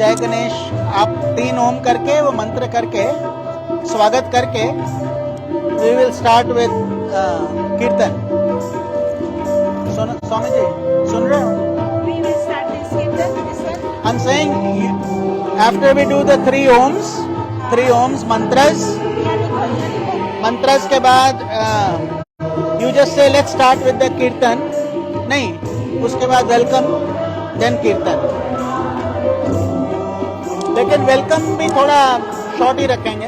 जय गणेश आप 3 ओम करके वो मंत्र करके स्वागत करके वी विल स्टार्ट विद कीर्तन। स्वामी जी सुन रहे हो? We will start this kirtan, this one. I'm saying after we do the 3 ohms mantras के बाद you just say let's start with the कीर्तन, नहीं उसके बाद वेलकम देन कीर्तन, लेकिन वेलकम भी थोड़ा शॉर्ट ही रखेंगे।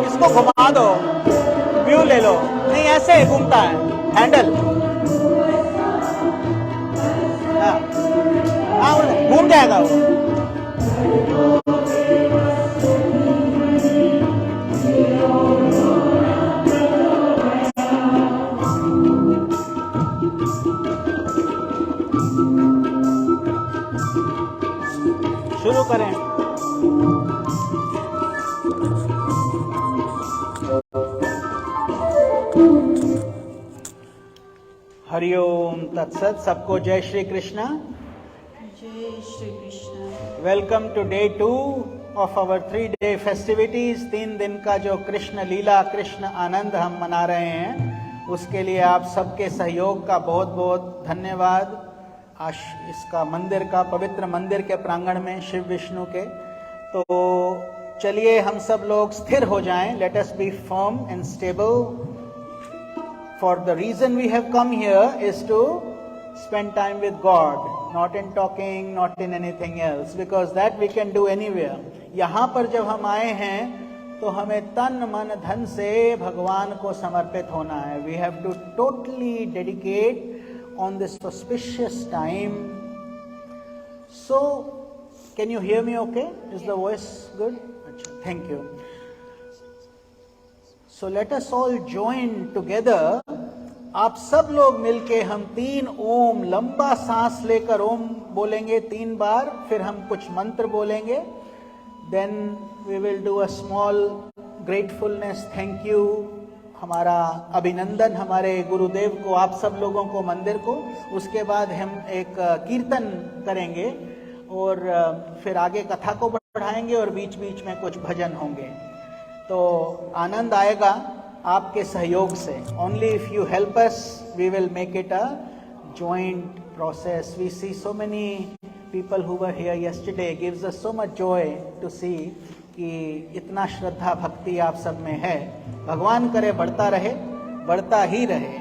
इसको घुमा दो, व्यू ले लो, नहीं ऐसे घूमता है हैंडल, हाँ घूम जाएगा वो। शुरू करें। हरिओम तत्सत। सबको जय Shri Krishna. Jai Shri Krishna. Welcome to day 2 of our 3-day festivities. 3 दिन का जो कृष्ण लीला कृष्ण आनंद हम मना रहे हैं, उसके लिए आप सबके सहयोग का बहुत बहुत धन्यवाद। इसका मंदिर का पवित्र मंदिर के प्रांगण में शिव विष्णु के। तो चलिए हम सब लोग स्थिर हो जाएं। Let us B firm and stable. For the reason we have come here is to spend time with God, not in talking, not in anything else, because that we can do anywhere. यहाँ पर जब हम आए हैं तो हमें तन मन धन से भगवान को समर्पित होना है। We have to totally dedicate on this auspicious time. So, can you hear me okay? Is the voice good? अच्छा, thank you. So let us all join together. आप सब लोग मिलके हम 3 ओम, लंबा सांस लेकर ओम बोलेंगे 3 बार, फिर हम कुछ मंत्र बोलेंगे। Then we will do a small gratefulness, thank you, हमारा अभिनंदन हमारे गुरुदेव को, आप सब लोगों को, मंदिर को। उसके बाद हम एक कीर्तन करेंगे और फिर आगे कथा को बढ़ाएंगे और बीच बीच में कुछ भजन होंगे। तो आनंद आएगा आपके सहयोग से। Only if you help us, we will make it a joint process. We see so many people who were here yesterday. Gives us so much joy to see कि इतना श्रद्धा भक्ति आप सब में है। भगवान करे बढ़ता रहे, बढ़ता ही रहे।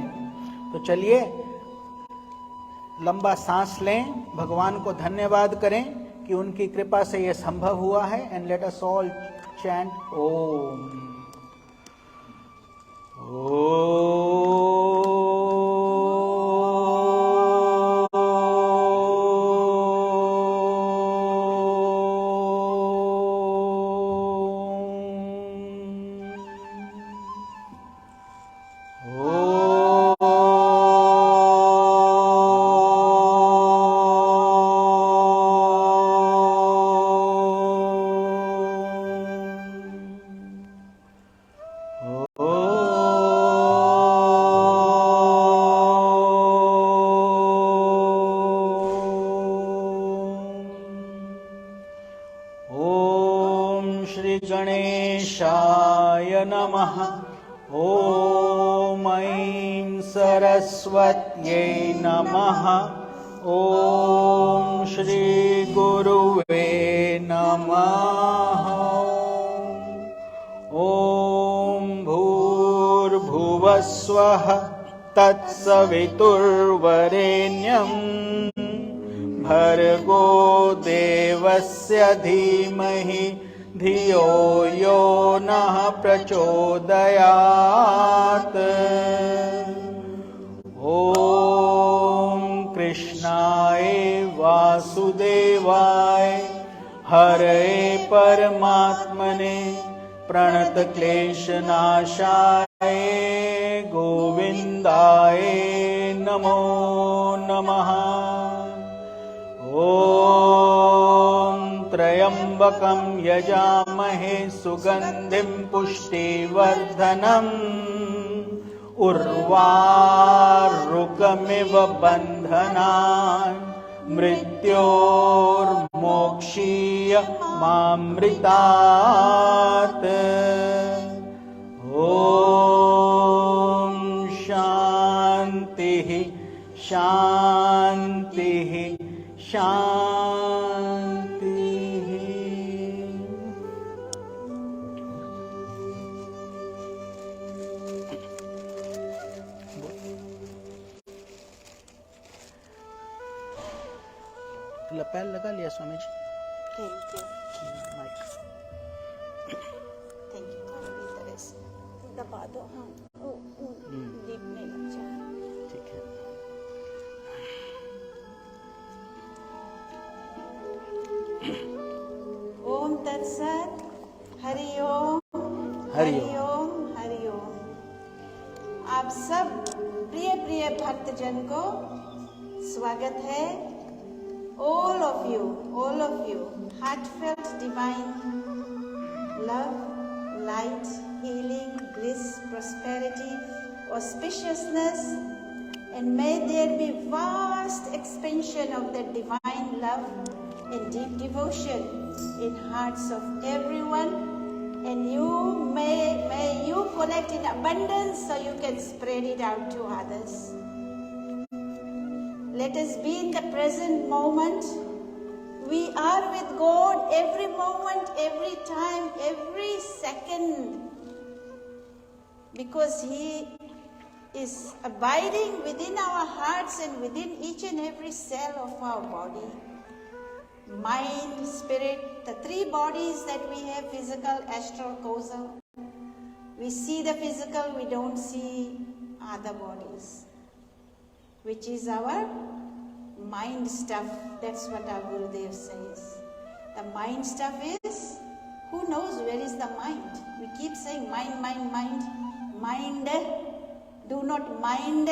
तो चलिए लंबा सांस लें, भगवान को धन्यवाद करें कि उनकी कृपा से ये संभव हुआ है। And let us all chant Om. गणेशाय नमः। ॐ ऐं सरस्वत्यै नमः। ॐ श्री गुरुवे नमः। ॐ भूर्भुवस्वः तत्सवितुर्वरेण्यं भर्गो देवस्य धीमहि धियो यो नः प्रचोदयात्। ॐ कृष्णाय वासुदेवाय हरे परमात्मने प्रणतक्लेशनाशाय गोविन्दाय गोविन्दाय नमो नमः। ॐ त्र्यम्बकं यजामहे सुगन्धिं पुष्टिवर्धनम् उर्वारुकमिव बन्धनान् मृत्योर्मोक्षीय मामृतात्। ॐ शान्तिः शान्तिः शान्तिः। पैर लगा लिया Swami ji? Thank you. Mic Thank you. थोड़ी तरह से दबा दो। हाँ, डीप नहीं लग जाए। ठीक है। ओम तत्सत। हरि ओम। हरि ओम। हरि ओम। आप सब प्रिय प्रिय भक्तजन को स्वागत है। All of you, heartfelt divine love, light, healing, bliss, prosperity, auspiciousness, and may there be vast expansion of that divine love and deep devotion in hearts of everyone, and may you collect in abundance so you can spread it out to others. Let us be in the present moment. We are with God every moment, every time, every second, because He is abiding within our hearts and within each and every cell of our body. Mind, spirit, the three bodies that we have, physical, astral, causal. We see the physical, we don't see other bodies, which is our mind stuff. That's what our Gurudev says. The mind stuff is, who knows where is the mind? We keep saying mind, mind, mind. Mind, do not mind.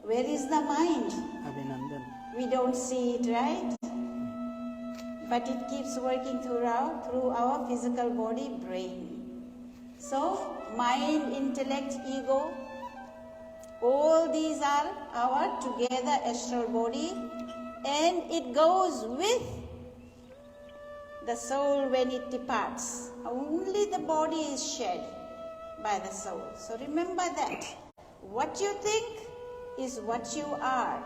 Where is the mind? अभिनंदन। We don't see it, right? But it keeps working through our physical body, brain. So, mind, intellect, ego, all these are our together astral body, and it goes with the soul when it departs. Only the body is shed by the soul. So remember that. What you think is what you are.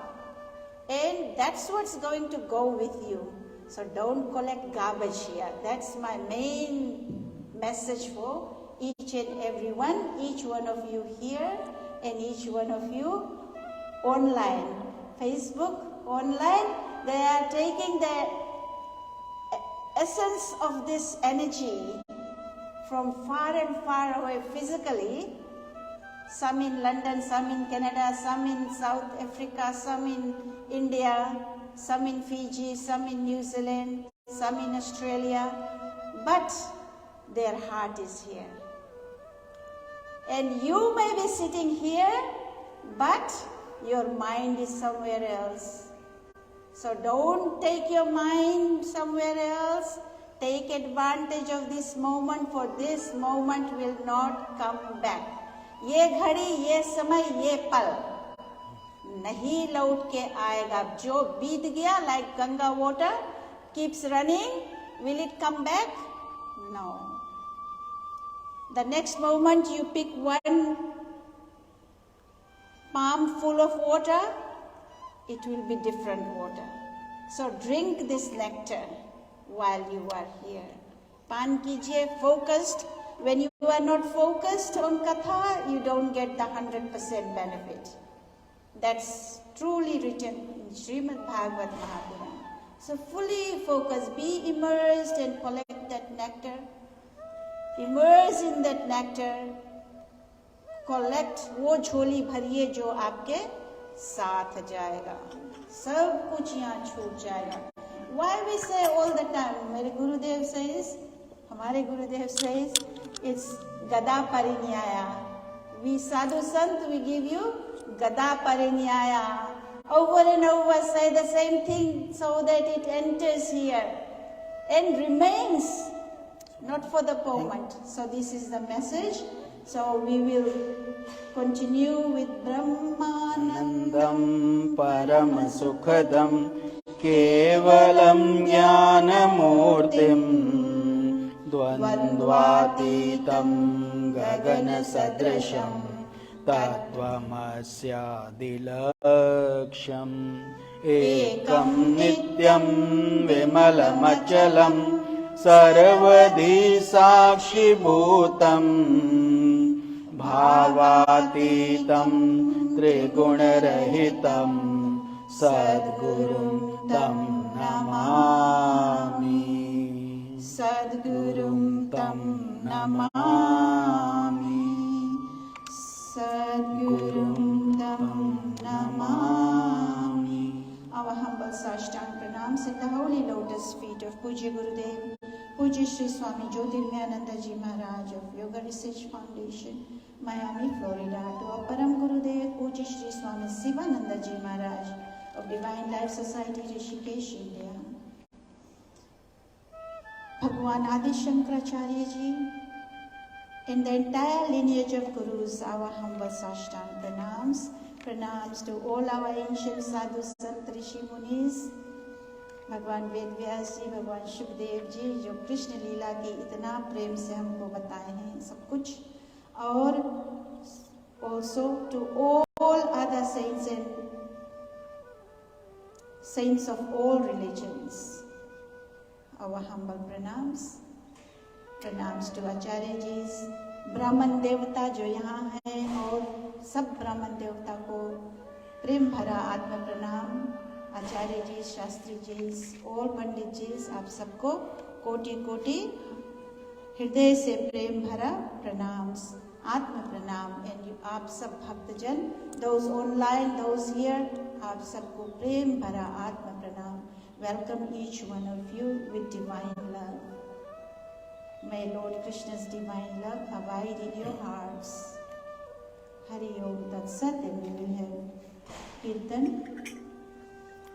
And that's what's going to go with you. So don't collect garbage here. That's my main message for each and every one, each one of you here, and each one of you online, Facebook, online. They are taking the essence of this energy from far and far away physically, some in London, some in Canada, some in South Africa, some in India, some in Fiji, some in New Zealand, some in Australia, but their heart is here. And you may be sitting here, but your mind is somewhere else. So don't take your mind somewhere else. Take advantage of this moment, for this moment will not come back. ये घड़ी, ये समय, ये पल नहीं लौट के आएगा. जो बीत गया, like Ganga water keeps running, will it come back? No. The next moment you pick one palm full of water, it will be different water. So drink this nectar while you are here. Pan kijiye focused. When you are not focused on katha, you don't get the 100% benefit. That's truly written in Srimad Bhagavad Mahapuran. So fully focus, be immersed and collect that nectar. Immerse in that nectar, collect वो झोली भरिए जो आपके साथ जाएगा. सब कुछ यहाँ छूट जाएगा. Why we say all the time? मेरे गुरुदेव says, हमारे गुरुदेव says, it's गदा परिन्याया. We sadhu sant, we give you gada parinyaya. Over and over say the same thing so that it enters here and remains, not for the moment. So this is the message. So we will continue with Brahmanandam Param Sukhadam Kevalam Jnanamurtim Dvandvatitam Gagana Sadrisham Tattvamasya Dilaksham Ekam Nityam Vimalamachalam Sarvadi Sakshi Bhutam Bhavatitam Trigunarahitam Sadgurum Tam Namami Sadgurum Tam Namami Sadgurum Tam Namami. Our humble Sashtang pranams at the holy lotus feet of Pujya Gurudev, Pujya Sri Swami Jyotirmayananda Ji Maharaj of Yoga Research Foundation, Miami, Florida, to our Param Gurudev, Pujya Sri Swami Sivananda Ji Maharaj of Divine Life Society, Rishikesh, India. Bhagwan Adi Shankaracharya Ji, in the entire lineage of Gurus, our humble Sashtang pranams. Pranams to all our ancient sadhu sant rishi munis, भगवान वेद व्यास जी, भगवान शुभदेव जी, जो कृष्ण लीला की इतना प्रेम से हमको बताए हैं सब कुछ, और also to all other saints and saints of all religions, our humble pranams. Pranams to Acharya Ji's, ब्राह्मण देवता जो यहाँ है और सब ब्राह्मण देवता को प्रेम भरा आत्म प्रणाम. आचार्य जी, शास्त्री जी, और पंडित जी, आप सबको कोटि कोटि हृदय से प्रेम भरा प्रणाम, आत्म प्रणाम. एंड आप सब भक्तजन, those online, those here, आप सबको प्रेम भरा आत्म प्रणाम. Welcome each one of you with divine love. May Lord Krishna's divine love abide in your hearts. Hari Om Tat Sat, and we will have Kirtan.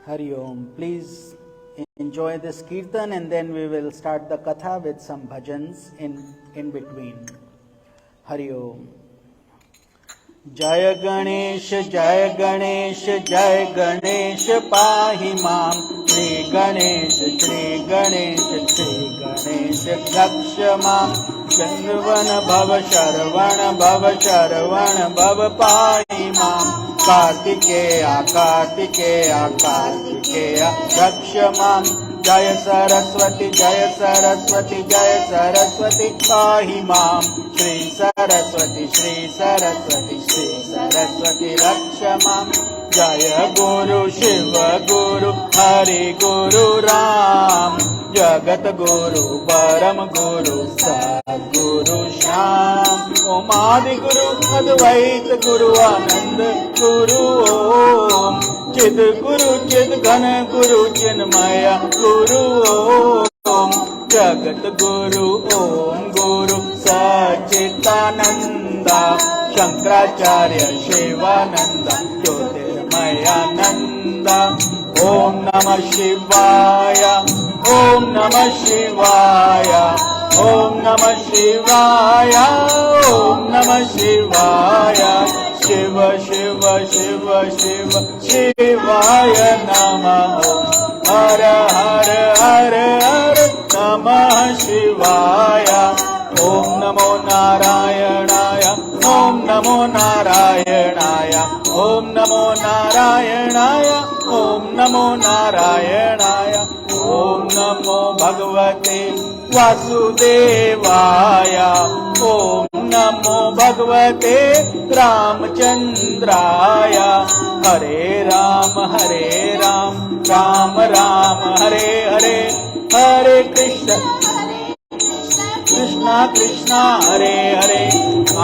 Hari Om. Please enjoy this Kirtan and then we will start the Katha with some bhajans in between. Hari Om. Jaya Ganesh, Jaya Ganesh, Jaya Ganesh, Pahi Mam. Shri Ganesh, Shri Ganesh, Shri Ganesh, Raksha Mam. Chandravana Bhava Sharvana Bhava Sharvana Bhava Pahi Mam. Kartikeya, Kartikeya, Kartikeya, Raksha Mam. Jaya Saraswati, Jaya Saraswati, Jaya Saraswati, Pahi Mam. Shri Saraswati, Shri Saraswati, Shri Saraswati, Raksha Mam. Jaya Guru Shiva Guru Hari Guru Ram. Jagat Guru Param Guru Sadguru Shyam. Om Adi Guru Advait Guru Anand Guru Om. Chid Guru Chid Ghana Guru Chinmaya Guru Om. Jagat Guru Om Guru Sachitananda. Shankaracharya Shivananda Jyotirmayananda. Om Namah Shivaya, Om Namah Shivaya, Om Namah Shivaya, Om Namah Shivaya. Shiva Shiva Shiva Shiva Shivaya Namah. Hara Hara Hara Hara Namah Shivaya. Om Namo Narayanaya, Om Namo Narayanaya, Om Namo Narayanaya, Om Namo Narayanaya. Om Namo Bhagavate Vasudevaya. Om Namo Bhagavate Ramachandraya. Hare Ram, Hare Ram, Ram Ram, Hare Hare. Hare Krishna, Krishna Krishna, Hare Hare.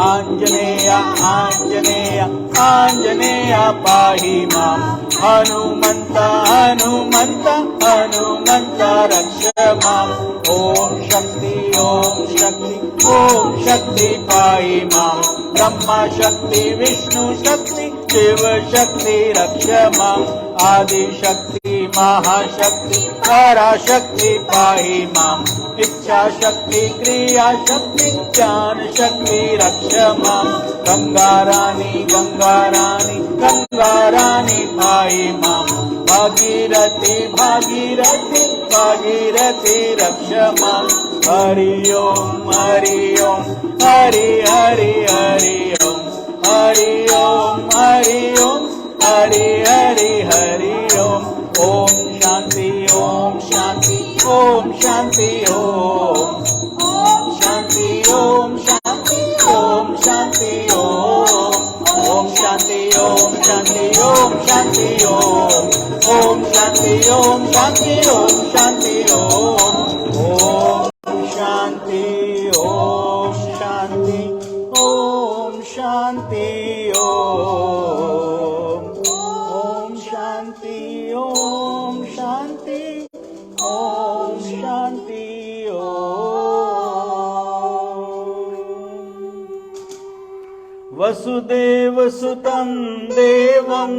Anjaneya Anjaneya Anjaneya पाहि माम् हनुमन्त हनुमन्त हनुमन्त रक्ष माम् ॐ शक्ति ॐ शक्ति पाहि माम् ब्रह्मा शक्ति विष्णु शक्ति शिव शक्ति रक्ष माम् आदिशक्ति महाशक्ति पराशक्ति पाहि माम् इच्छा शक्ति क्रिया शक्ति ज्ञान शक्ति रक्ष माम् गंगा रानी गंगा रानी गंगा रानी पाहि माम् भागीरथी भागीरथी भागीरथी रक्ष माम् हरि ओम हरि ओम हरि हरि हरि ओम हरि ओम हरि ओम हरि हरि हरि ओम ओम शांति ओम शांति ओम शांति ओम शांति ओम शांति ओम शांति ओम शांति ओम शांति ओम शांति ओम शांति ओम शांति ओम शांति ओम शांति ओम शांति ओम शांति ओम शांति ओम शांति ओम शांति वसुदेव सुतं देवं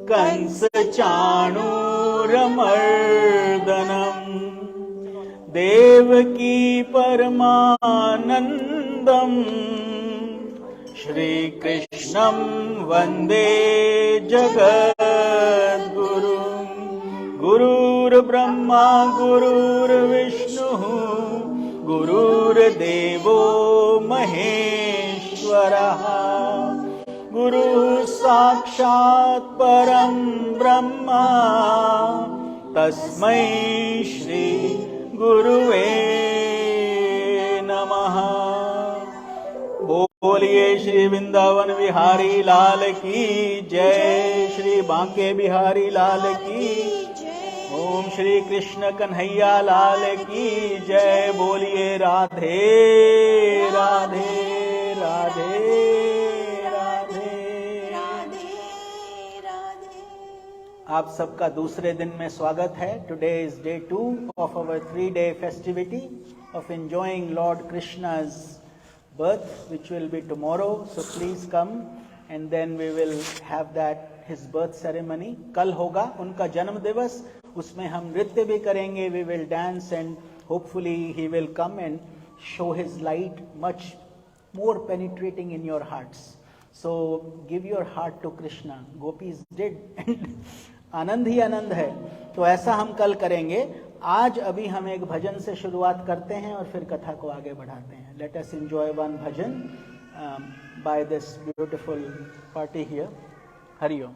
कंस चाणूरमर्दनम् देवकी परमानन्दम् श्रीकृष्णं वन्दे जगद्गुरुम् गुरुर्ब्रह्मा गुरुर्विष्णुः गुरुर्देवो महेश्वरः गुरुः साक्षात् परं ब्रह्म तस्मै श्री गुरुवे नमः। बोलिए श्री वृंदावन बिहारी लाल की जय, श्री बांके बिहारी लाल की। ओम श्री कृष्ण कन्हैया लाल की जय। बोलिए राधे राधे राधे राधे राधे राधे। आप सबका दूसरे दिन में स्वागत है। Today is day 2 of our 3-day festivity of enjoying lord Krishna's birth, which will be tomorrow. So please come and then we will have that his birth ceremony. कल होगा उनका जन्म दिवस, उसमें हम नृत्य भी करेंगे. We will dance and hopefully he will come and show his light much more penetrating in your hearts. So give your heart to Krishna. Gopis did. आनंद ही आनंद है, तो ऐसा हम कल करेंगे. आज अभी हम एक भजन से शुरुआत करते हैं और फिर कथा को आगे बढ़ाते हैं. Let us enjoy one bhajan by this beautiful party here. Hari Om.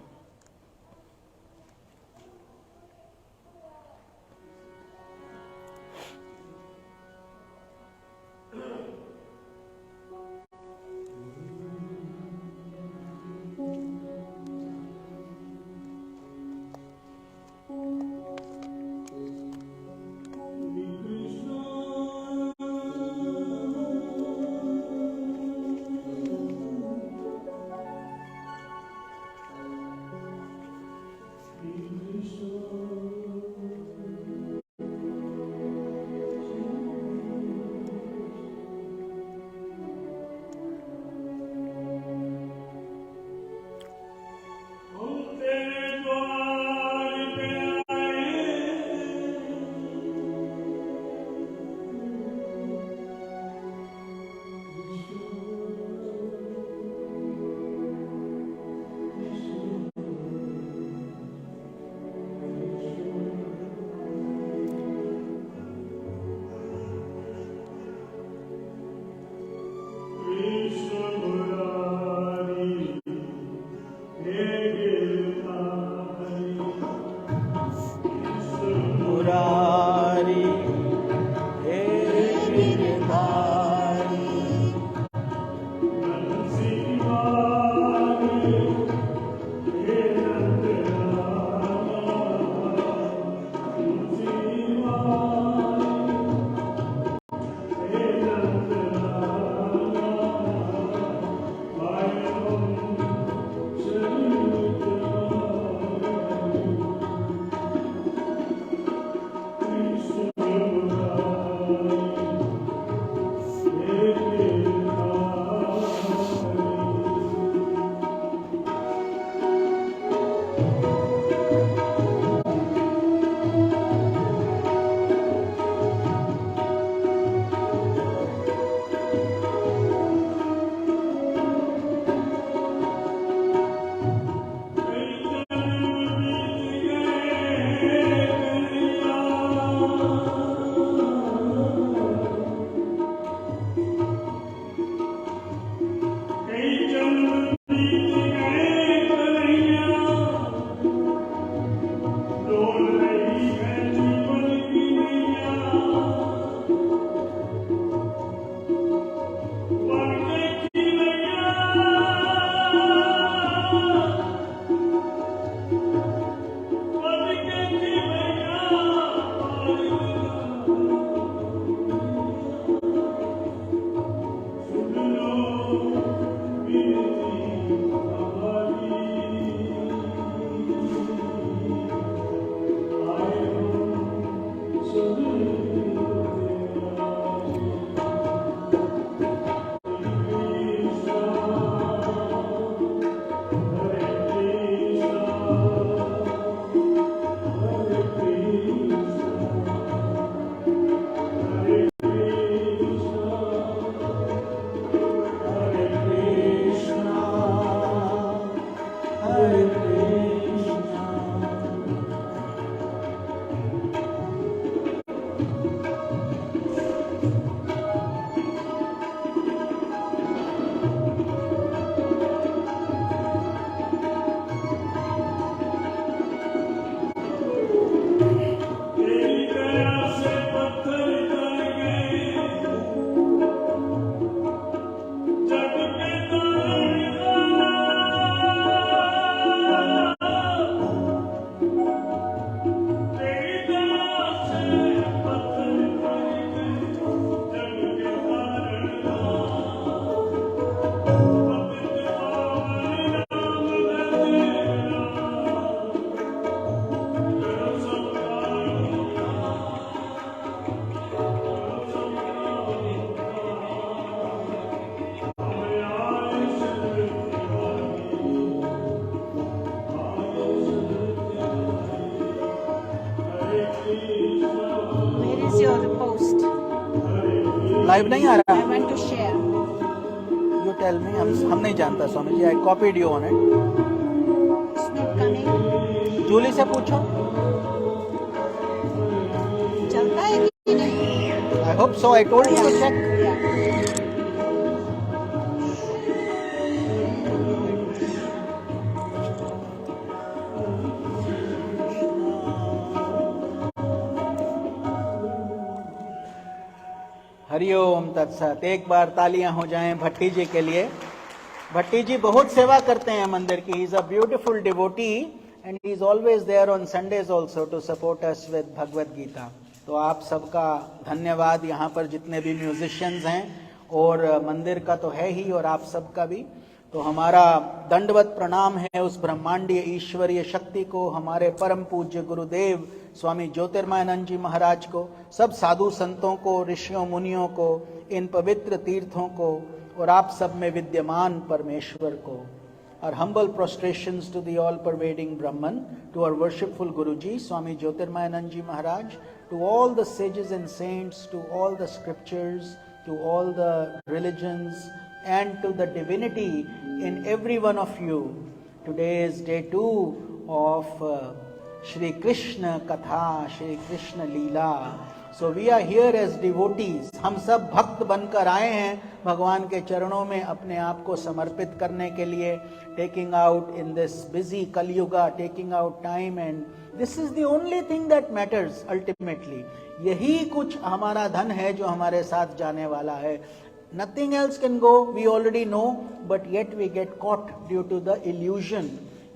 Live नहीं आ रहा? I want to share. You tell me. हम नहीं जानता Swami ji. I copied you on it. It's not coming. Julie से पूछो. चलता है कि नहीं? I hope so. I told you to check. Yeah. Hariom तत्सत. एक बार तालियां हो जाएं भट्टी जी के लिए. भट्टी जी बहुत सेवा करते हैं मंदिर की. He is a beautiful devotee and he is always there on Sundays also to support us with Bhagavad Gita. तो आप सबका धन्यवाद. यहाँ पर जितने भी म्यूजिशियंस हैं और मंदिर का तो है ही और आप सबका भी. तो हमारा दंडवत प्रणाम है उस ब्रह्मांडीय ईश्वरीय शक्ति को, हमारे परम पूज्य गुरुदेव स्वामी ज्योतिर्मयानंद जी महाराज को, सब साधु संतों को, ऋषियों मुनियों को, इन पवित्र तीर्थों को और आप सब में विद्यमान परमेश्वर को. Our humble prostrations to the all-pervading Brahman, to our worshipful Guruji, Swami Jyotirmayanand Ji Maharaj, to all the sages and saints, to all the scriptures, to all the religions, and to the divinity in every one of you. Today is day 2 of Shri Krishna Katha, Shri Krishna Leela. So we are here as devotees. हम सब भक्त बनकर आए हैं भगवान के चरणों में अपने आप को समर्पित करने के लिए. Taking out in this busy Kali Yuga, taking out time, and this is the only thing that matters ultimately. यही कुछ हमारा धन है जो हमारे साथ जाने वाला है. Nothing else can go, we already know, but yet we get caught due to the illusion.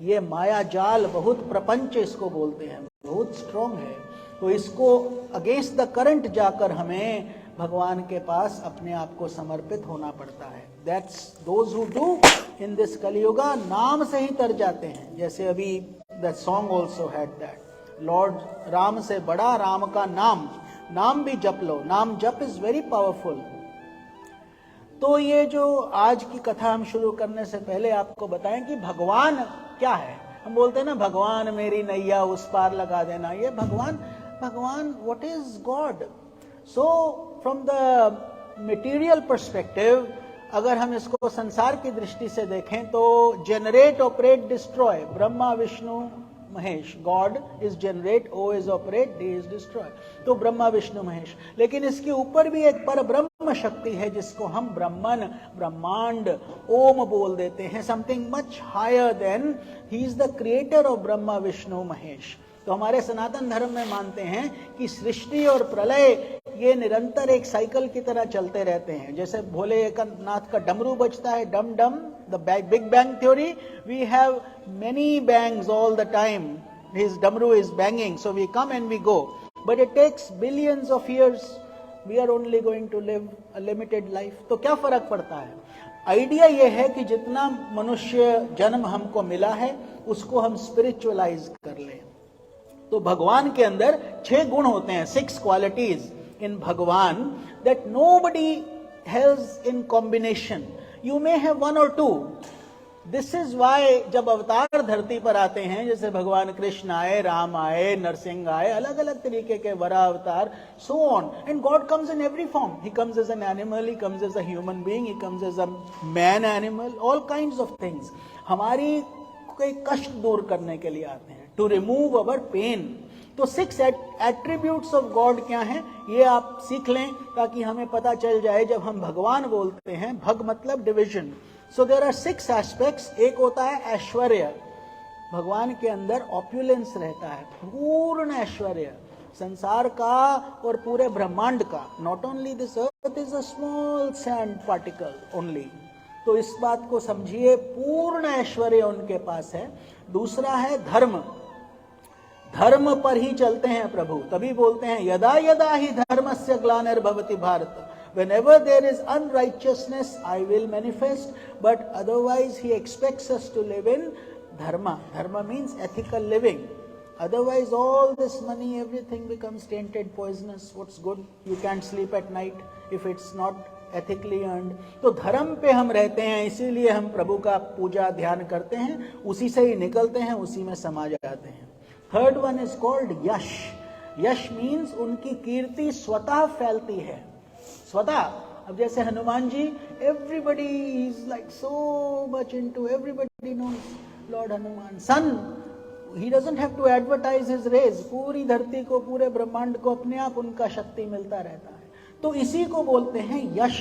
ये माया जाल, बहुत प्रपंच इसको बोलते हैं, बहुत स्ट्रॉन्ग है. तो इसको अगेंस्ट द करंट जाकर हमें भगवान के पास अपने आप को समर्पित होना पड़ता है. That's those who do in this Kaliyuga, नाम से ही तर जाते हैं. जैसे अभी the song also had that, Lord Ram से बड़ा राम का नाम, नाम भी जप लो. नाम जप इज वेरी पावरफुल. तो ये जो आज की कथा हम शुरू करने से पहले आपको बताएं कि भगवान क्या है. हम बोलते हैं ना भगवान मेरी नैया उस पार लगा देना. ये भगवान what is God. So from the material perspective अगर हम इसको संसार की दृष्टि से देखें तो generate, operate, destroy, Brahma Vishnu Mahesh. God is generate, O is operate, D is destroy. तो ब्रह्मा विष्णु महेश. लेकिन इसके ऊपर भी एक पर ब्रह्म शक्ति है जिसको हम ब्रह्मन, ब्रह्मांड, ओम बोल देते हैं. Something much higher than. He is the creator of Brahma Vishnu Mahesh. तो हमारे सनातन धर्म में मानते हैं कि सृष्टि और प्रलय ये निरंतर एक साइकिल की तरह चलते रहते हैं. जैसे भोलेनाथ का डमरू बजता है, डम डम, the big bang theory, we have many bangs all the time. His damru is banging, so we come and we go. But it takes billions of years. We are only going to live a limited life. तो क्या फर्क पड़ता है? Idea ये है कि जितना मनुष्य जन्म हमको मिला है उसको हम स्पिरिचुअलाइज कर लें. तो भगवान के अंदर 6 गुण होते हैं, 6 qualities in भगवान that nobody has in combination. You may have 1 or 2. This is why जब अवतार धरती पर आते हैं, जैसे भगवान कृष्ण आए, राम आए, नरसिंह आए, अलग अलग तरीके के वरा अवतार, so on, and God comes in every form. He comes as an animal, he comes as a human being, he comes as a man animal, all kinds of things. हमारी कोई कष्ट दूर करने के लिए आते हैं, टू रिमूव अवर पेन. तो 6 एट्रीब्यूट्स ऑफ गॉड क्या हैं ये आप सीख लें ताकि हमें पता चल जाए. जब हम भगवान बोलते हैं, भग मतलब division. So there are 6 aspects. एक होता है ऐश्वर्य. भगवान के अंदर ऑप्युलेंस रहता है, पूर्ण ऐश्वर्य संसार का और पूरे ब्रह्मांड का. Not only this earth is a small sand particle only. तो इस बात को समझिए, पूर्ण ऐश्वर्य उनके पास है. दूसरा है धर्म. धर्म पर ही चलते हैं प्रभु. तभी बोलते हैं यदा यदा ही धर्मस्य ग्लानिर्भवति Bharat. Whenever there is unrighteousness, I will manifest, but otherwise he expects us to live in dharma. Dharma means ethical living. Otherwise all this money, everything becomes tainted, poisonous. What's good? You can't sleep at night if it's not ethically earned. तो धर्म पे हम रहते हैं, इसीलिए हम प्रभु का पूजा ध्यान करते हैं, उसी से ही निकलते हैं, उसी में समा जाते हैं. Third one is called Yash. Yash means उनकी कीर्ति स्वतः फैलती है. स्वतः अब जैसे Hanuman ji, everybody is like so much into, everybody knows lord Hanuman. Sun, he doesn't have to advertise his rays, पूरी धरती को, पूरे ब्रह्मांड को अपने आप उनका शक्ति मिलता रहता है। तो इसी को बोलते हैं यश।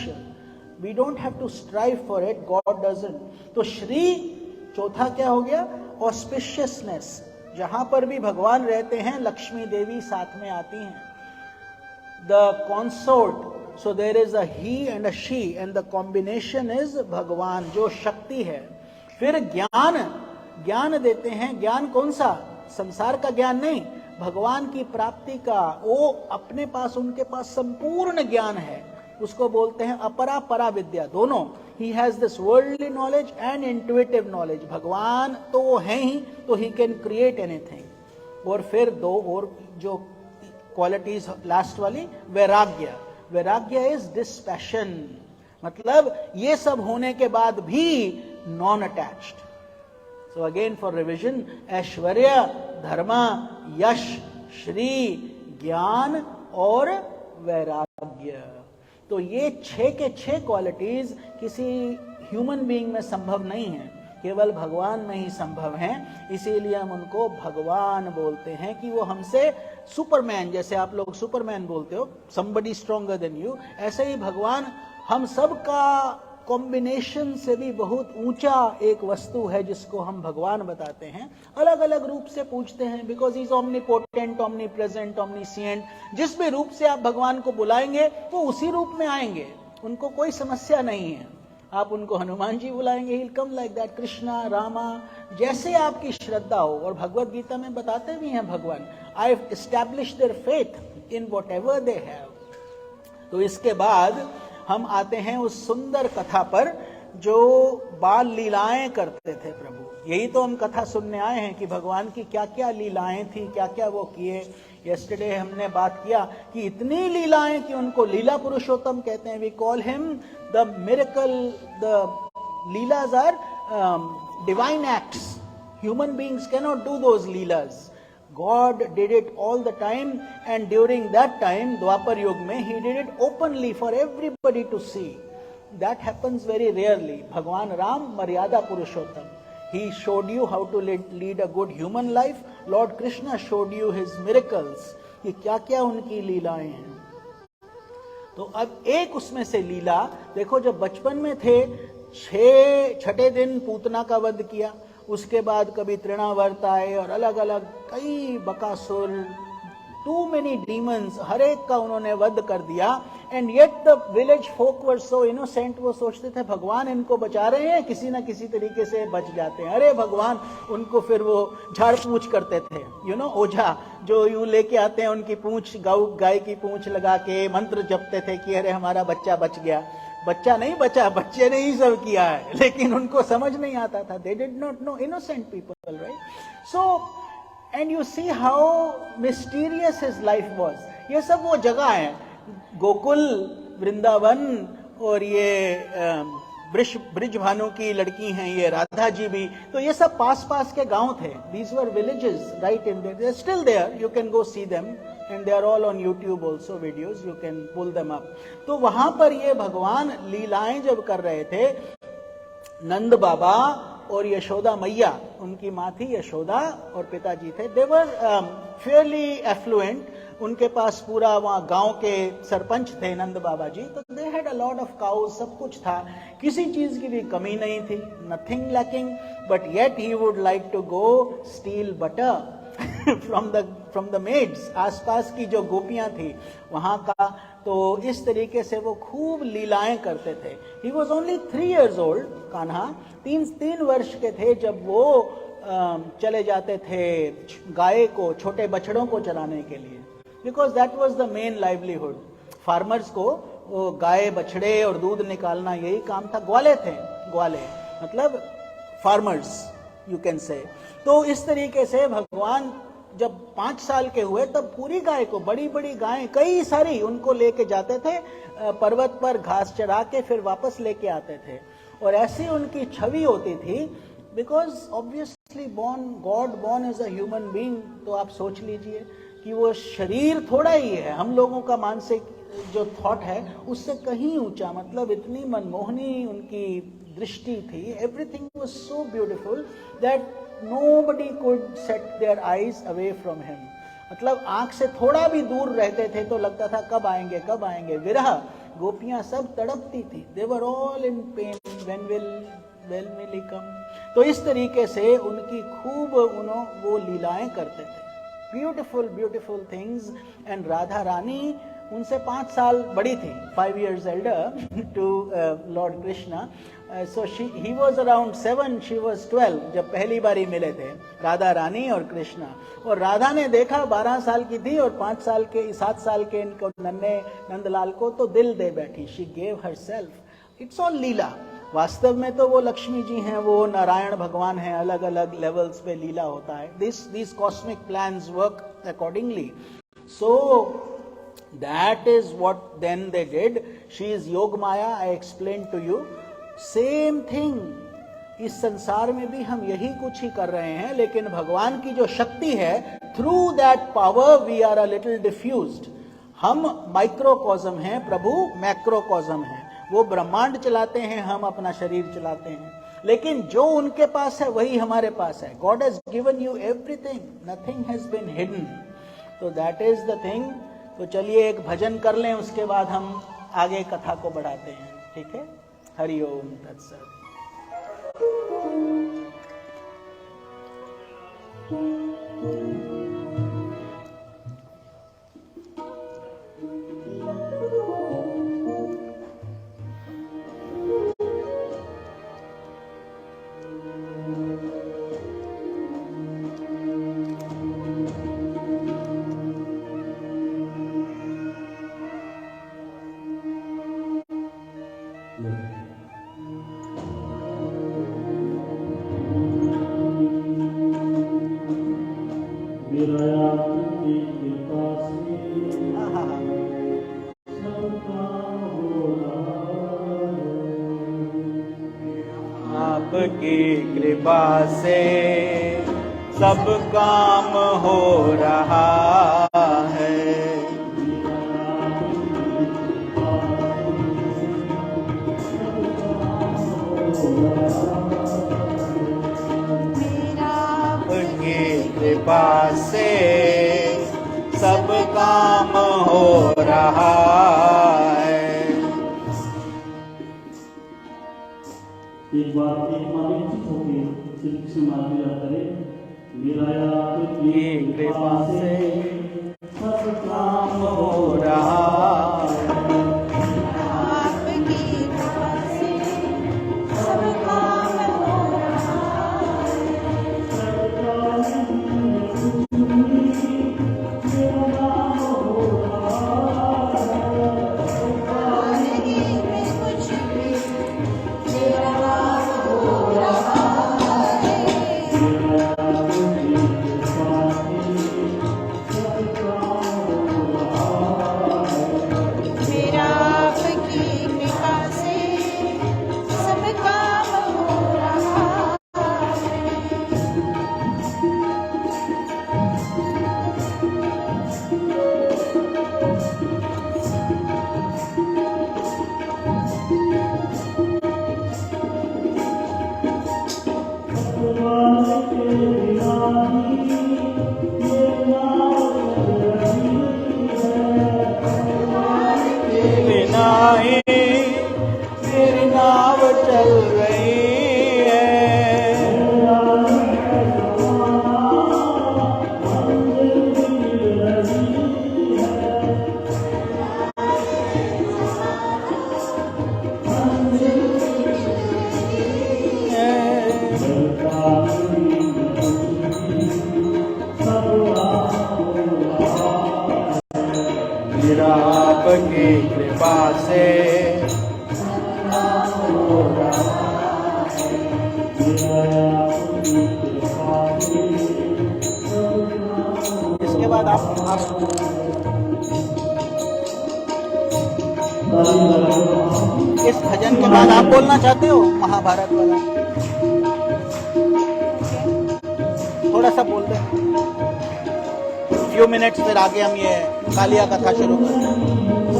We don't have to strive for it, God doesn't. तो श्री चौथा क्या हो गया? ऑस्पिशियसनेस। जहां पर भी भगवान रहते हैं, लक्ष्मी देवी साथ में आती हैं। The कॉन्सोर्ट, so there is a he and a she and the combination is भगवान, जो शक्ति है। फिर ज्ञान, ज्ञान देते हैं। ज्ञान कौन सा? संसार का ज्ञान नहीं, भगवान की प्राप्ति का। वो अपने पास, उनके पास संपूर्ण ज्ञान है, उसको बोलते हैं अपरा परा विद्या, दोनों। He has this worldly knowledge and intuitive knowledge. भगवान तो वो है ही, तो ही कैन क्रिएट एनीथिंग। और फिर दो और जो क्वालिटीज लास्ट वाली, वैराग्य। वैराग्य इज डिस्पैशन, मतलब ये सब होने के बाद भी non attached. So again for revision, ऐश्वर्य, धर्म, यश, श्री, ज्ञान और वैराग्य। तो ये 6 के 6 क्वालिटीज किसी ह्यूमन बीइंग में संभव नहीं है, केवल भगवान में ही संभव हैं। इसीलिए हम उनको भगवान बोलते हैं कि वो हमसे सुपरमैन, जैसे आप लोग सुपरमैन बोलते हो, somebody stronger than you, ऐसे ही भगवान हम सब का कॉम्बिनेशन से भी बहुत ऊंचा एक वस्तु है, जिसको हम भगवान बताते हैं। अलग अलग रूप से पूछते हैं, because is omnipotent, omnipresent, omniscient। जिस भी रूप से आप भगवान को बुलाएंगे वो उसी रूप में आएंगे, उनको कोई समस्या नहीं है। आप उनको हनुमान जी बुलाएंगे, he'll come like that, Krishna, Rama, जैसे आपकी श्रद्धा हो। और भगवत गीता में बताते भी हैं भगवान, I have established their faith in whatever they have। तो इसके बाद हम आते हैं उस सुंदर कथा पर जो बाल लीलाएं करते थे प्रभु। यही तो हम कथा सुनने आए हैं कि भगवान की क्या क्या लीलाएं थी, क्या क्या वो किए। यस्टरडे हमने बात किया कि इतनी लीलाएं कि उनको लीला पुरुषोत्तम कहते हैं। We call him the miracle, the leelas are divine acts. Human beings cannot do those leelas. God did it all the time, and during that time, Dwapar Yug mein, he did it openly for everybody to see. That happens very rarely. Bhagwan Ram, Maryada Purushottam. He showed you how to lead a good human life. Lord Krishna showed you his miracles. कि क्या क्या उनकी लीलाएं हैं। तो अब एक उसमें से लीला देखो, जब बचपन में थे, 6 दिन पूतना का वध किया, उसके बाद कभी तृणावर्त आए और अलग अलग कई बकासुर, टू मेनी डीमंस, हर एक का उन्होंने वध कर दिया। And yet the village folk were so innocent, वो सोचते थे भगवान इनको बचा रहे हैं, किसी ना किसी तरीके से बच जाते हैं। अरे भगवान, उनको फिर वो झाड़ पूछ करते थे, ओझा जो यूं लेके आते हैं, उनकी पूंछ, गाय की पूंछ लगा के मंत्र जपते थे कि अरे हमारा बच्चा बच गया। बच्चा नहीं बचा, बच्चे ने ही सब किया है, लेकिन उनको समझ नहीं आता था। They did not know, innocent people, right. So and you see how mysterious his life was. ये सब वो जगह है, गोकुल, वृंदावन, और ये ब्रिजभानु की लड़की हैं ये राधा जी भी, तो ये सब पास पास के गांव थे। These were villages right in there, still there, you can go see them and they are all on YouTube also videos, you can pull them up। तो वहां पर ये भगवान लीलाएं जब कर रहे थे, नंद बाबा और यशोदा मैया, उनकी माँ थी यशोदा और पिताजी थे, they were fairly affluent, उनके पास पूरा वहाँ गांव के सरपंच थे नंद बाबा जी, तो they had a lot of cows, सब कुछ था, किसी चीज की भी कमी नहीं थी, nothing lacking, but yet he would like to go steal butter from the maids, आसपास की जो गोपियां थी वहां का। तो इस तरीके से वो खूब लीलाएं करते थे। He was only 3 years old, Kanha 3 वर्ष के थे जब वो चले जाते थे गाय को, छोटे बछड़ों को चराने के लिए, because that was the main livelihood. Farmers को वो गाय बछड़े और दूध निकालना यही काम था। ग्वाले थे, ग्वाले मतलब फार्मर्स यू कैन से। तो इस तरीके से भगवान जब 5 साल के हुए तब पूरी गाय को, बड़ी बड़ी गायें कई सारी, उनको लेके जाते थे पर्वत पर घास चरा के, फिर वापस लेके आते थे। और ऐसी उनकी छवि होती थी, because obviously God born as a human being. तो आप सोच लीजिए कि वो शरीर थोड़ा ही है, हम लोगों का मानसिक जो थॉट है उससे कहीं ऊंचा, मतलब इतनी मनमोहनी उनकी दृष्टि थी. Everything was so beautiful that nobody could set their eyes away from him. मतलब आंख से थोड़ा भी दूर रहते थे तो लगता था कब आएंगे कब आएंगे. विरह, गोपियां सब तड़पती थी. They were all in pain, when will he come. तो इस तरीके से उनकी खूब वो लीलाएं करते थे. Beautiful beautiful things. And Radha Rani उनसे 5 साल बड़ी थी, 5 years elder to lord Krishna. So he was around 7, she was 12 जब पहली बारी मिले थे राधा रानी और कृष्णा. और राधा ने देखा 12 साल की थी और 7 साल के इनको नन्हे नंदलाल को, तो दिल दे बैठी. She gave herself. It's all leela. वास्तव में तो वो लक्ष्मी जी हैं, वो नारायण भगवान हैं. अलग अलग लेवल्स पे लीला होता है. these cosmic plans work accordingly. So that is what then they did. She is Yog Maya, I explained to you. Same thing. इस संसार में भी हम यही कुछ ही कर रहे हैं, लेकिन भगवान की जो शक्ति है, through that power we are a little diffused. हम माइक्रोकॉस्म हैं, प्रभु मैक्रोकॉस्म हैं. वो ब्रह्मांड चलाते हैं, हम अपना शरीर चलाते हैं. लेकिन जो उनके पास है वही हमारे पास है. God has given you everything. Nothing has been hidden. So that is the thing. तो चलिए एक भजन कर लें, उसके बाद हम आगे कथा को बढ़ाते हैं. ठीक है. हरि ओम तत्सत. आपकी कृपा से सब काम हो रहा है. आपकी कृपा से सब काम हो रहा है. एक बार एक मालिक होके श्री कृष्ण मालिक करे. मेरा आपकी कृपा से सब काम हो रहा है. आपकी कृपा से सब काम हो रहा मेरी नाव चल रही है. मेरा आपकी कृपा से इसके बाद आप इस भजन के बाद आप बोलना चाहते हो महाभारत वाला? थोड़ा सा बोल दे. फ्यू मिनट्स फिर आगे हम ये कालिया कथा शुरू करते हैं.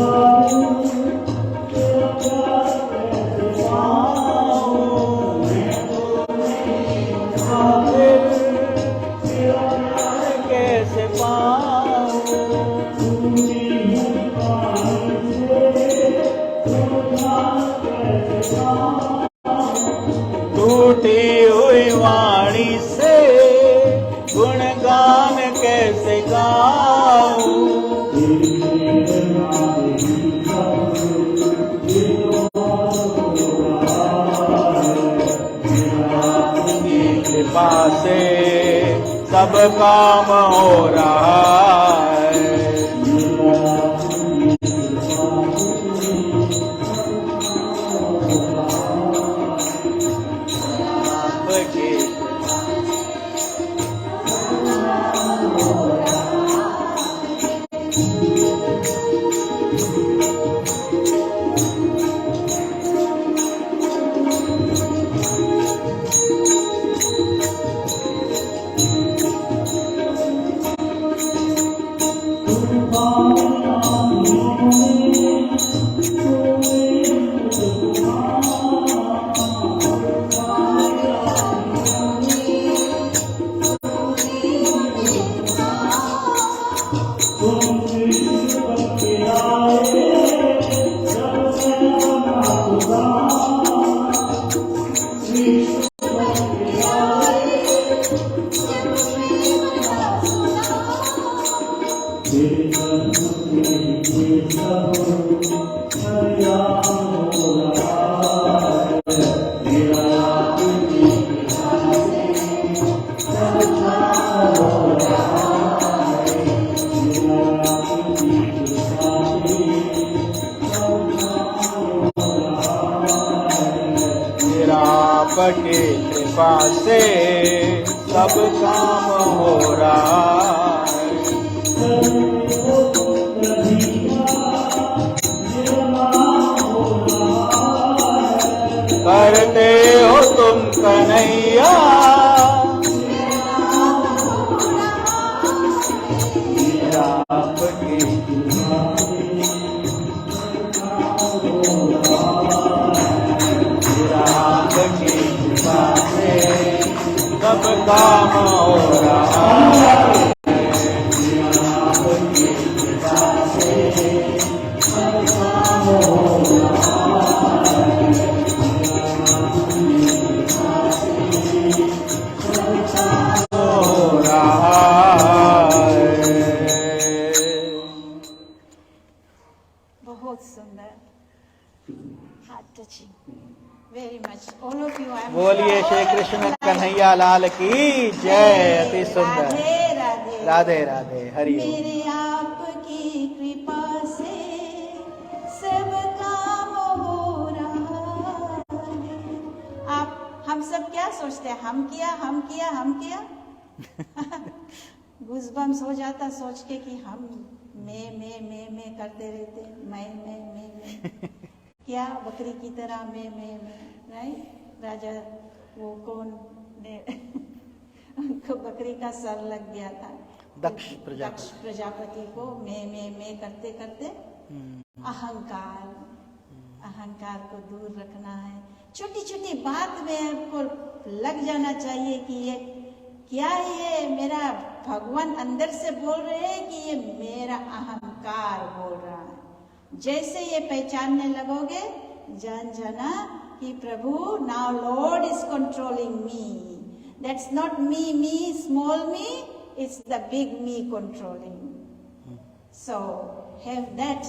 कैसे पाऊं टूटी हुई वाणी से गुणगान कैसे गाऊं कृपा से सब काम हो रहा है आपके आपकी कृपा से सब काम हो रहा है करते हो तुम कन्हैया आपकी आपकी कृपा से सब काम हो रहा है आपकी कृपा से सब काम हो रहा है हो रहा है बहुत सुंदर, heart touching, very much all of you. बोलिए श्री कृष्ण कन्हैया लाल की जय। अति सुंदर। राधे राधे राधे राधे हरि ओम। मेरे आपकी कृपा से सब काम हो रहा है। आप हम सब क्या सोचते हैं, हम किया हम किया हम किया गूज़बम्स हो जाता सोच के कि हम मैं करते रहते, मैं क्या बकरी की तरह मैं राइट। राजा वो कौन ने उनको बकरी का सर लग गया था, दक्ष प्रजापति को मैं करते करते अहंकार को दूर रखना है। छोटी छोटी बात में आपको लग जाना चाहिए कि ये क्या है, ये मेरा भगवान अंदर से बोल रहे हैं कि ये मेरा अहंकार बोल रहा है। जैसे ये पहचानने लगोगे जान जाना कि प्रभु now lord is controlling me. That's not me small me, it's the big me controlling. So have that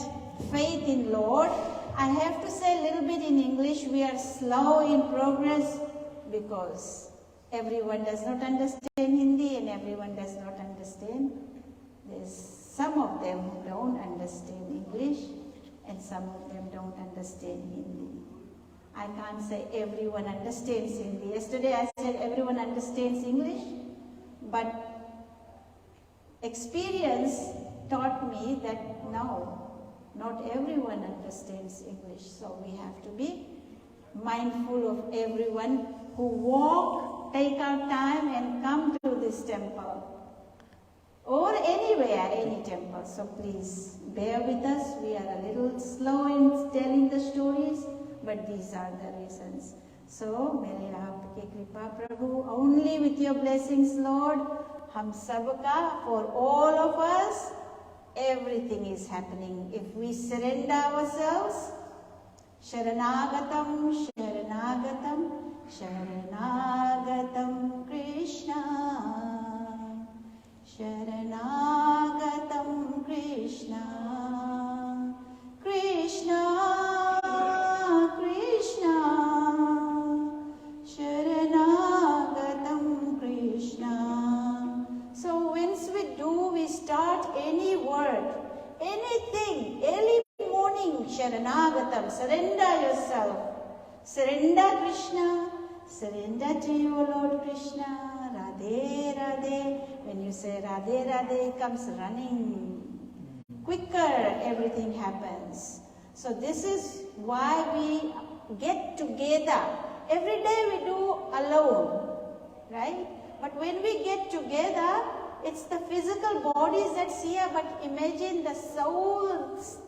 faith in Lord. I have to say a little bit in English. We are slow in progress because everyone does not understand Hindi and everyone does not understand. There's some of them who don't understand English and some of them don't understand Hindi. I can't say everyone understands Hindi. Yesterday I said everyone understands English, but experience taught me that no, not everyone understands English. So we have to be mindful of everyone who walk, take out time and come to this temple. or anywhere, any temple. So please bear with us. We are a little slow in telling the stories, but these are the reasons. So मेरे आपकी कृपा प्रभु, only with your blessings, Lord, हम सबका, for all of us, everything is happening. If we surrender ourselves, Sharanagatam, Sharanagatam, Sharanagatam Krishna, Sharanagatam Krishna, Krishna, Krishna, Sharanagatam Krishna. So once we do, we start any word, anything, early morning, Sharanagatam, surrender yourself. Surrender Krishna, surrender to you, Lord Krishna. Radhe, Radhe. When you say Radhe, Radhe, comes running. Quicker, everything happens. So this is why we get together. Every day we do alone, right? But when we get together, it's the physical bodies that's here, but imagine the souls.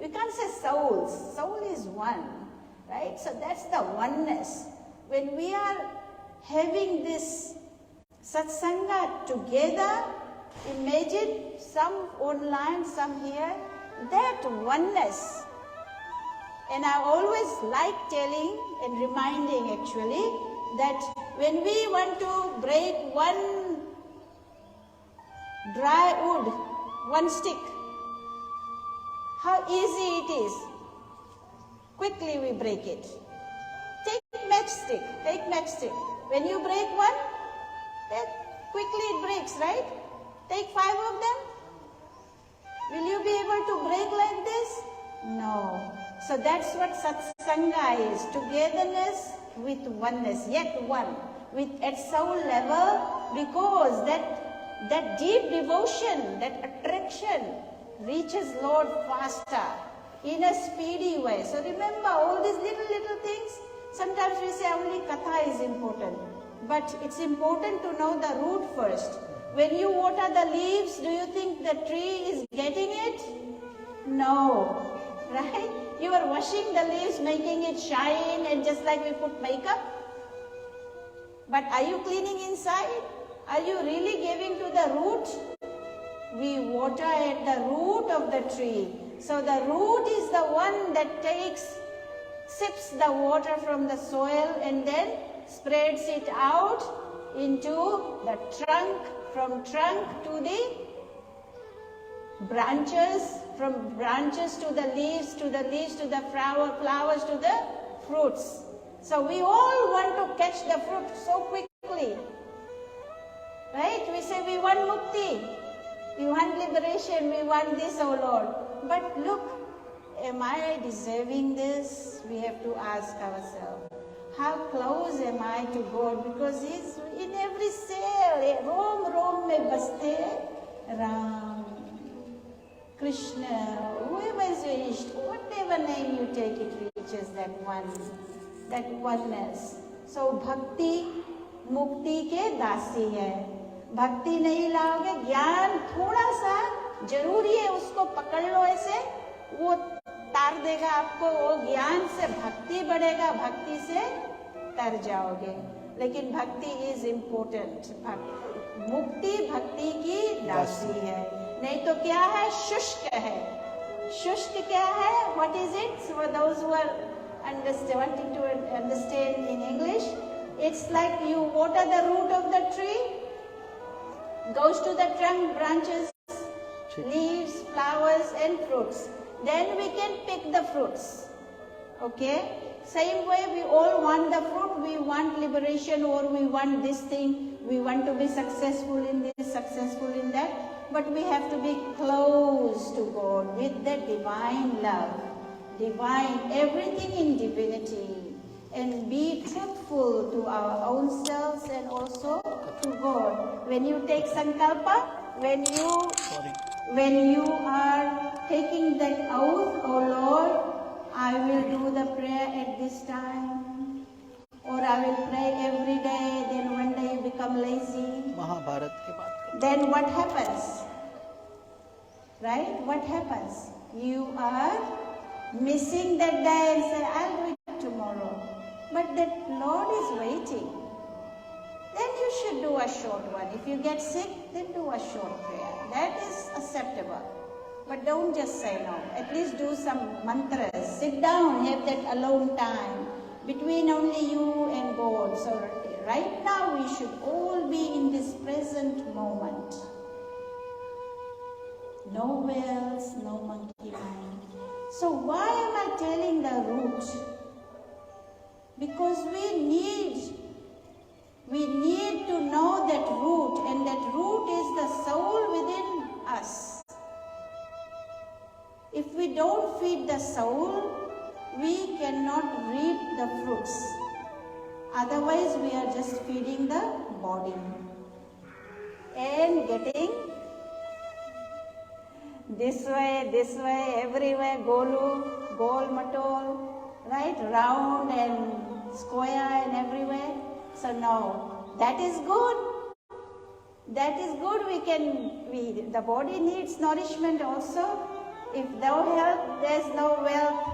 We can't say souls. Soul is one, right? So that's the oneness. When we are having this satsanga together, imagine some online, some here, that oneness. And I always like telling and reminding actually that when we want to break one dry wood, one stick, how easy it is. Quickly we break it. Take matchstick. When you break one, quickly it breaks, right? Take 5 of them. Will you be able to break like this? No. So that's what satsanga is. Togetherness with oneness, yet one. With at soul level, because that deep devotion, that attraction reaches Lord faster in a speedy way. So remember all these little things. Sometimes we say only katha is important, but it's important to know the root first. When you water the leaves, do you think the tree is getting it? No, right? You are washing the leaves, making it shine, and just like we put makeup. But are you cleaning inside? Are you really giving to the root? We water at the root of the tree. So the root is the one that sips the water from the soil and then spreads it out into the trunk, from trunk to the branches, from branches to the leaves, to the flowers, to the fruits. So we all want to catch the fruit so quickly. Right? We say we want mukti, we want liberation, we want this, oh Lord. But look, am I deserving this? We have to ask ourselves. How close am I to God? Because He's in every cell. Rom mein baste Ram, Krishna, whoever is your Ishta, whatever name you take, it reaches that one, that oneness. So bhakti mukti ke dasi hai. भक्ति नहीं लाओगे, ज्ञान थोड़ा सा जरूरी है, उसको पकड़ लो ऐसे, वो तार देगा आपको, वो ज्ञान से भक्ति बढ़ेगा, भक्ति से तर जाओगे. लेकिन भक्ति इज इम्पोर्टेंट. मुक्ति भक्ति की दासी है. नहीं तो क्या है? शुष्क है. शुष्क क्या है? What is it? For those who are wanting to understand in English, it's like you water the root of the tree, goes to the trunk, branches, leaves, flowers and fruits. Then we can pick the fruits. Okay? Same way we all want the fruit, we want liberation, or we want this thing, we want to be successful in this, successful in that. But we have to be close to God with the divine love, divine, everything in divinity, and be truthful to our own selves and also to God. When you take sankalpa, when you are taking that oath, oh Lord, I will do the prayer at this time, or I will pray every day, then one day you become lazy. Mahabharat की बात करो. then what happens? Right? What happens? You are missing that day and say, I'll do it tomorrow. But that Lord is waiting. Then you should do a short one. If you get sick, then do a short prayer. That is acceptable. But don't just say no. At least do some mantras. Sit down, have that alone time between only you and God. So right now we should all be in this present moment. No wells, no monkey mind. So why am I telling the root? Because we need to know that root, and that root is the soul within us. If we don't feed the soul, we cannot reap the fruits. Otherwise, we are just feeding the body and getting this way, everywhere, golu, gol matol, right? Round and square and everywhere. So no, that is good. That is good. The body needs nourishment also. If no health, there's no wealth,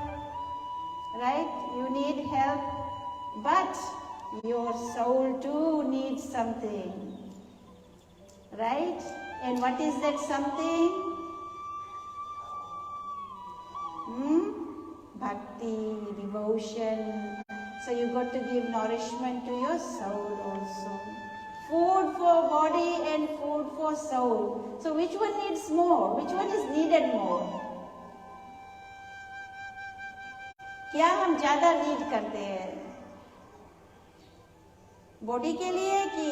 right? You need help, but your soul too needs something, right? And what is that something? Bhakti, devotion. So you got to give nourishment to your soul also. Food for body and food for soul. So which one needs more? Which one is needed more? क्या हम ज्यादा need करते हैं? Body के लिए कि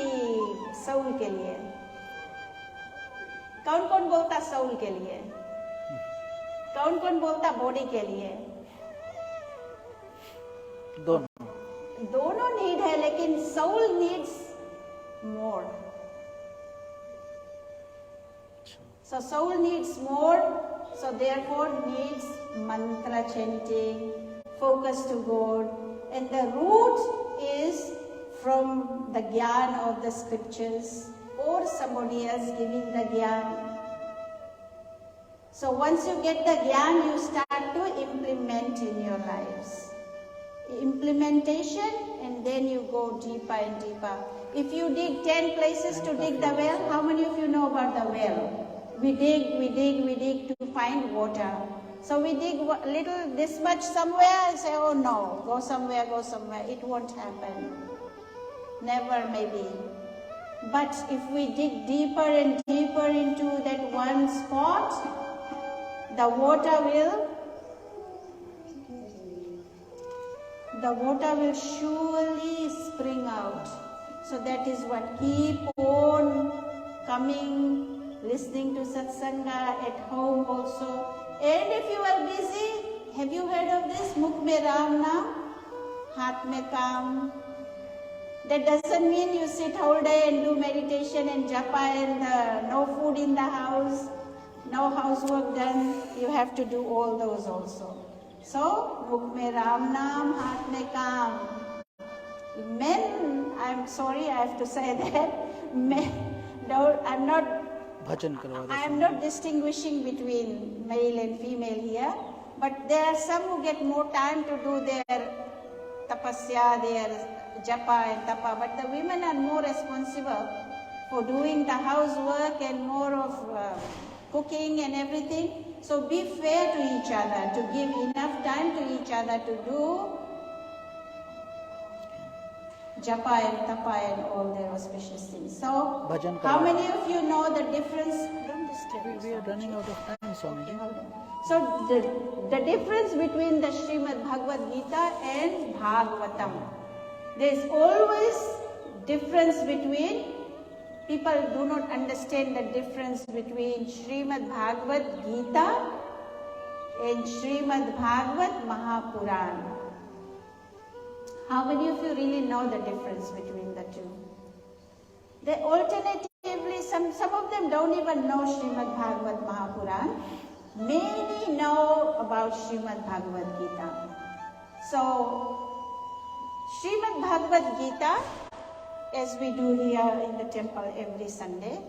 soul के लिए? कौन कौन बोलता सोल के लिए? कौन कौन बोलता बॉडी के लिए? दोनों नीड है, लेकिन soul needs more. So soul needs more, so therefore needs mantra chanting, focus to God, and the root is from the gyan of the scriptures or somebody else giving the gyan. So once you get the gyan, you start to implement in your lives. Implementation, and then you go deeper and deeper. If you dig 10 places to dig the well, how many of you know about the well? We dig to find water. So we dig little, this much somewhere and say, oh no, go somewhere. It won't happen. Never maybe. But if we dig deeper and deeper into that one spot, the water will surely spring out. So that is what, keep on coming, listening to satsanga at home also. And if you are busy, have you heard of this? Mukh mein Ram Naam, Haath mein Kaam. That doesn't mean you sit whole day and do meditation and japa and no food in the house, no housework done. You have to do all those also. So, Mukh mein Ram Naam, Haath mein Kaam. Men, I'm sorry, I have to say that, men, I'm not distinguishing between male and female here, but there are some who get more time to do their tapasya, their japa and tapa, but the women are more responsible for doing the housework and more of cooking and everything. So be fair to each other, to give enough time to each other to do japa and tapa and all their auspicious things. So, how many of you know the difference? We are running out of time, Swamiji. So, the difference between the Srimad Bhagavad Gita and Bhagavatam. There is always difference between, people do not understand the difference between Srimad Bhagavad Gita and Srimad Bhagavad Mahapuran. How many of you really know the difference between the two? They alternatively, some of them don't even know Srimad Bhagavad Mahapuran. Many know about Srimad Bhagavad Gita. So, Srimad Bhagavad Gita, as we do here in the temple every Sunday,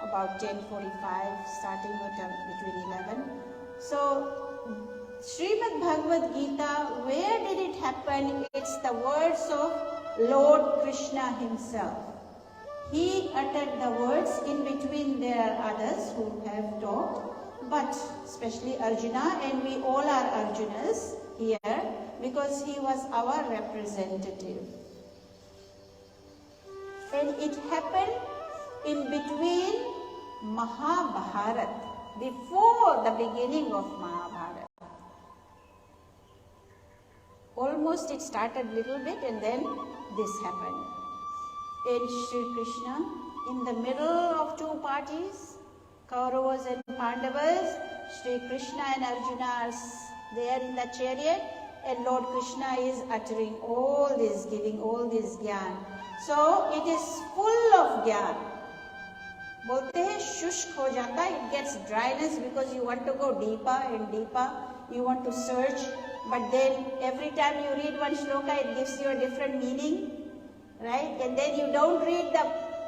about 10:45, starting between 11. So, Srimad Bhagavad Gita, where did it happen? It's the words of Lord Krishna himself. He uttered the words. In between there are others who have talked, but especially Arjuna, and we all are Arjunas here because he was our representative. And it happened in between Mahabharat, before the beginning of Mahabharat. Almost it started little bit and then this happened. And Sri Krishna, in the middle of two parties, Kauravas and Pandavas, Sri Krishna and Arjuna are there in the chariot, and Lord Krishna is uttering all this, giving all this gyan. So it is full of gyan. बोलते हैं शुष्क हो जाता है, it gets dryness because you want to go deeper and deeper, you want to search, but then every time you read one shloka, it gives you a different meaning, right? And then you don't read the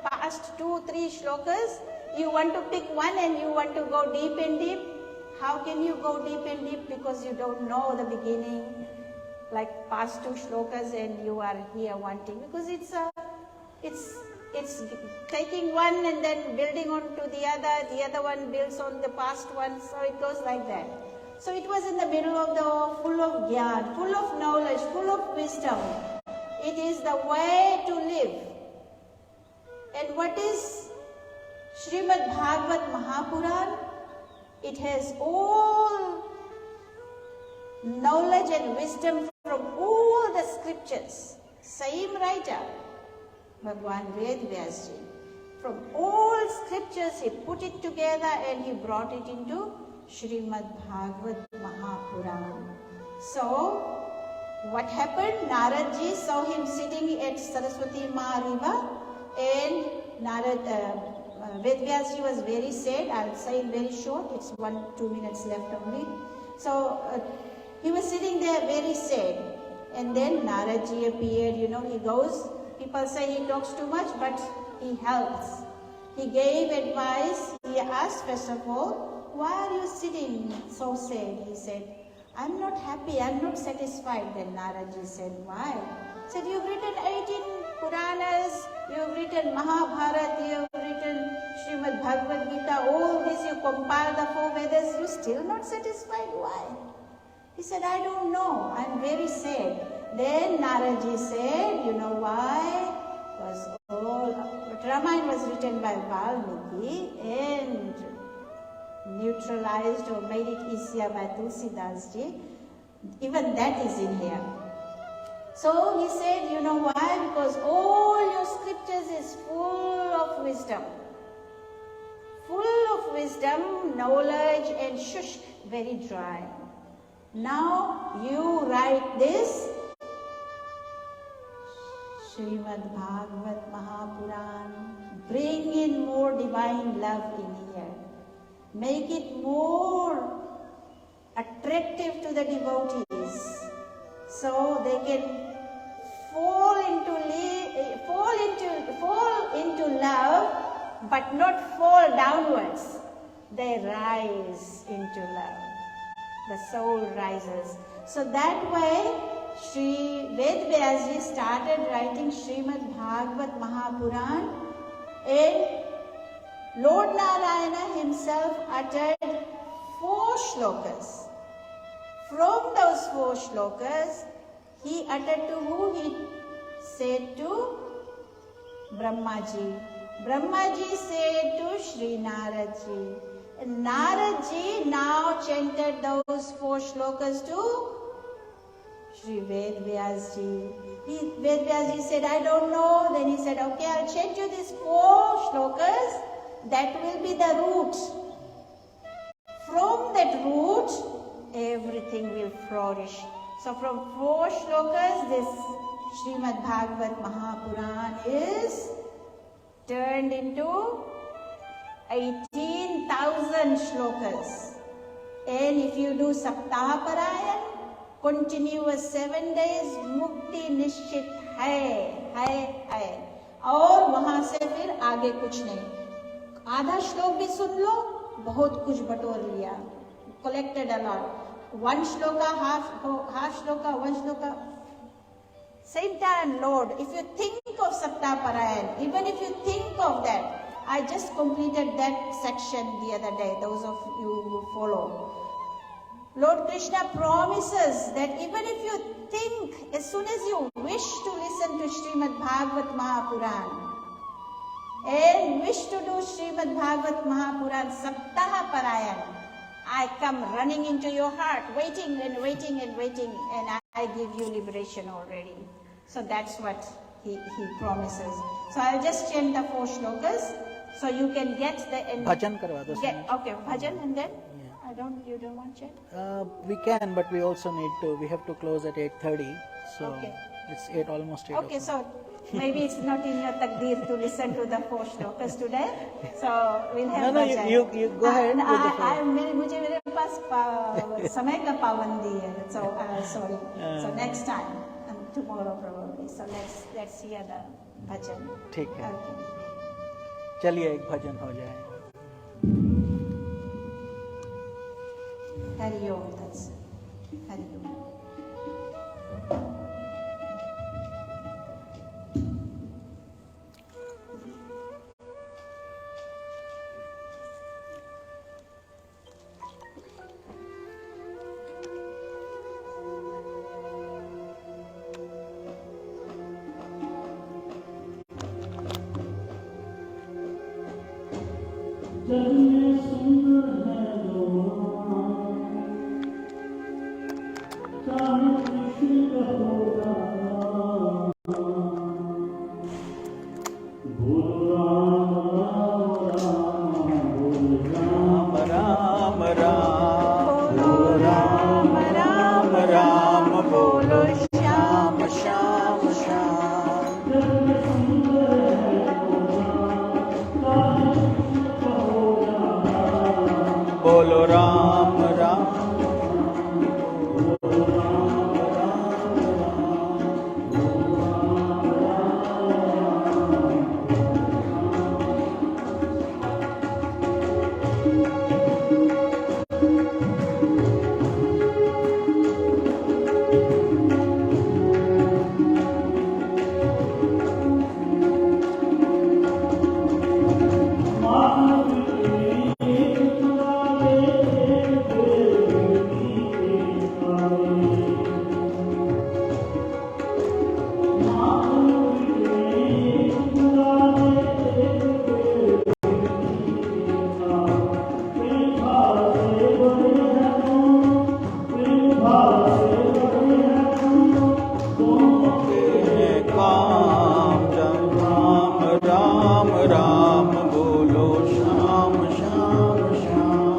past 2-3 shlokas, you want to pick one and you want to go deep and deep. How can you go deep and deep? Because you don't know the beginning, like past 2 shlokas, and you are here wanting, because it's taking one and then building on to the other one builds on the past one, so it goes like that. So it was in the middle of the, full of gyan, full of knowledge, full of wisdom. It is the way to live. And what is Srimad Bhagavad Mahapuran? It has all knowledge and wisdom from all the scriptures. Same writer, Bhagwan Ved Vyasji. From all scriptures he put it together and he brought it into Srimad Bhagavad Mahapuran. So, what happened? Naradji saw him sitting at Saraswati Mahariva, and Ved Vyasji was very sad. I'll say it very short, it's 1-2 minutes left only. So, he was sitting there very sad. And then Naradji appeared, he goes, people say he talks too much, but he helps. He gave advice. He asked, first of all, why are you sitting so sad? He said, I'm not happy, I'm not satisfied. Then Naradji said, why? He said, you've written 18 Puranas, you've written Mahabharata, you've written Srimad Bhagavad Gita, all this, you compiled the 4 Vedas, you're still not satisfied, why? He said, I don't know, I'm very sad. Then Naradji said, you know why? Because Ramayana was written by Valmiki and neutralized or made it easier by Tulsidas Ji. Even that is in here. So he said, you know why? Because all your scriptures is full of wisdom. Full of wisdom, knowledge, and shushk, very dry. Now you write this Srimad Bhagavad Mahapuran, bring in more divine love in here. Make it more attractive to the devotees, so they can fall into love, but not fall downwards. They rise into love. The soul rises. So that way, Sri Ved Vyasji started writing Srimad Bhagavad Mahapuran, and Lord Narayana himself uttered 4 shlokas. From those 4 shlokas, he uttered to who? He said to Brahmaji. Brahmaji said to Sri Naradji. And Naradji now chanted those 4 shlokas to Sri Ved Vyasji. Ved Vyasji said, I don't know. Then he said, okay, I'll chant you these 4 shlokas. That will be the root. From that root, everything will flourish. So from 4 shlokas, this Srimad Bhagavad Mahapuran is turned into 18,000 shlokas. And if you do Saptaha Parayan, continuous 7 days, Mukti Nishchit hai. और वहां से फिर आगे कुछ नहीं. आधा श्लोक भी सुन लो, बहुत कुछ बटोर लिया, collected a lot. One shloka, half shloka, one shloka. Same time, Lord, if you think of Saptaparayan, even if you think of that, I just completed that section the other day, those of you who follow. Lord Krishna promises that even if you think, as soon as you wish to listen to Srimad Bhagavat Mahapuran, and wish to do Srimad Bhagavat Mahapuran Saptaha Parayan, I come running into your heart, waiting and waiting and waiting, and I give you liberation already. So that's what he promises. So I'll just chant the 4 shlokas, so you can get the end. Bhajan karwa do. Okay, bhajan, and then? You don't want chant? We can, but we also need to, we have to close at 8:30. So Okay. it's 8, almost 8. Okay, so maybe it's not in your takdir to listen to the 4 shlokas today. So we'll have No, bhajan. you go ahead with the 4. मुझे मेरे पास समय का पाबंदी है. So sorry. So next time, and tomorrow probably. So let's hear the bhajan. ठीक है. Okay. चलिए एक भजन हो जाए. Hari Om Tat Sat. Hari Om. जग में सुंदर है लोग, चाहे कृष्ण कहोगा, बोलो राम राम राम, बोल राम राम राम बोलो राम राम बोलो श्याम श्याम श्याम. जग में सुंदर है लोग, चाहे कृष्ण कहोगा, बोलो राम राम. राम राम बोलो श्याम श्याम श्याम.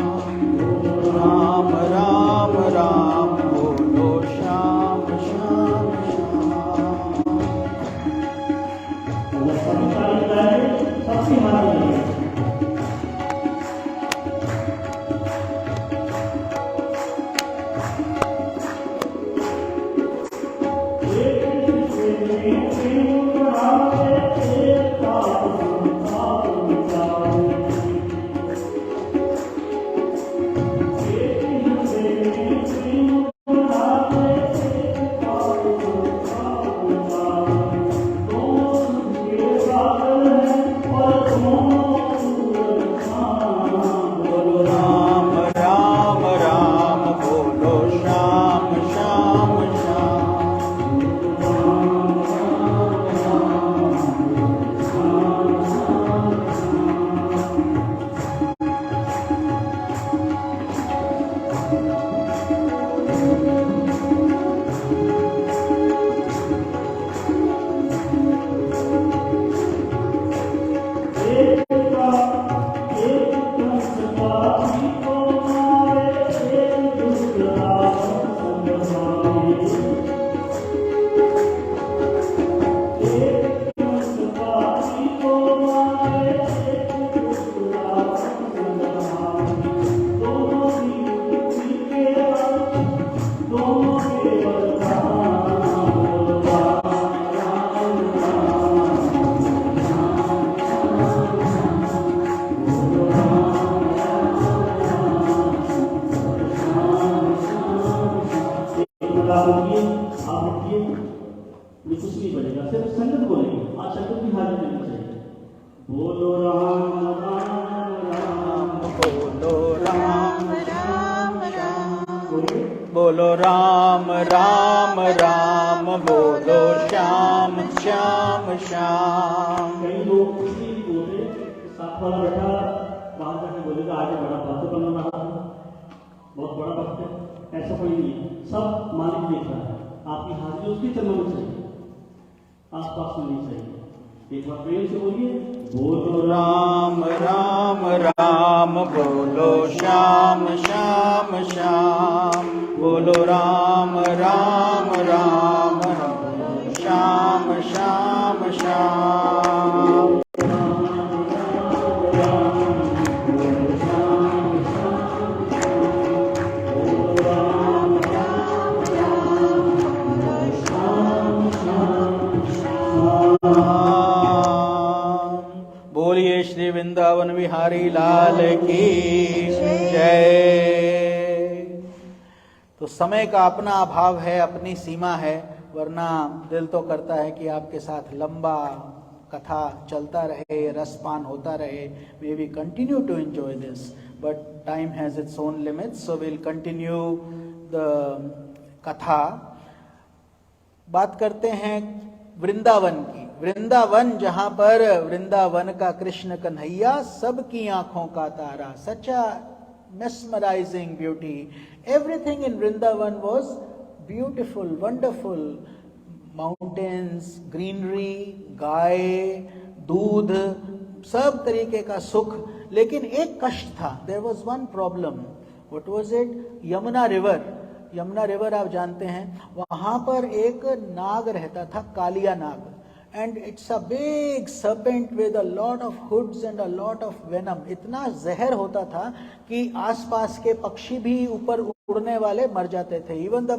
राम राम राम बोलो श्याम श्याम श्याम. सबसे हमारी सिर्फ संगत बोलेंगे, आज संगत की हाजिरी देनी चाहिए। बोलो राम राम राम, बोलो राम राम राम बोलिए बोलो राम राम राम, बोलो श्याम श्याम श्याम। कई लोग खुशी बोले, साथ वाला बैठा वहां जाके बोलेगा आगे बड़ा भक्त बन रहा है, बहुत बड़ा भक्त है, ऐसा कोई नहीं है। सब मालिक देख रहा है, आपकी हाजिरी उसके चरणों में चाहिए, आसपास में नहीं चाहिए। एक बार प्रेम से बोलिए, बोलो राम राम राम, बोलो श्याम श्याम श्याम, बोलो राम राम राम, श्याम श्याम श्याम। बोलिए श्री वृंदावन बिहारी लाल की जय। तो समय का अपना अभाव है, अपनी सीमा है, वरना दिल तो करता है कि आपके साथ लंबा कथा चलता रहे, रसपान होता रहे। May we continue to enjoy this, but time has its own limits, so will continue the katha. बात करते हैं वृंदावन की। वृंदावन, जहां पर वृंदावन का कृष्ण कन्हैया सबकी आंखों का तारा, सच अ mesmerizing beauty. Everything in Vrindavan was beautiful, wonderful. Mountains, greenery, गाय, दूध, सब तरीके का सुख। लेकिन एक कष्ट था, there was one problem. What was it? Yamuna river. Yamuna river आप जानते हैं, वहां पर एक नाग रहता था, कालिया नाग, and it's a big serpent with a lot of hoods and a lot of venom. इतना जहर होता था कि आसपास के पक्षी भी ऊपर उड़ने वाले मर जाते थे. Even the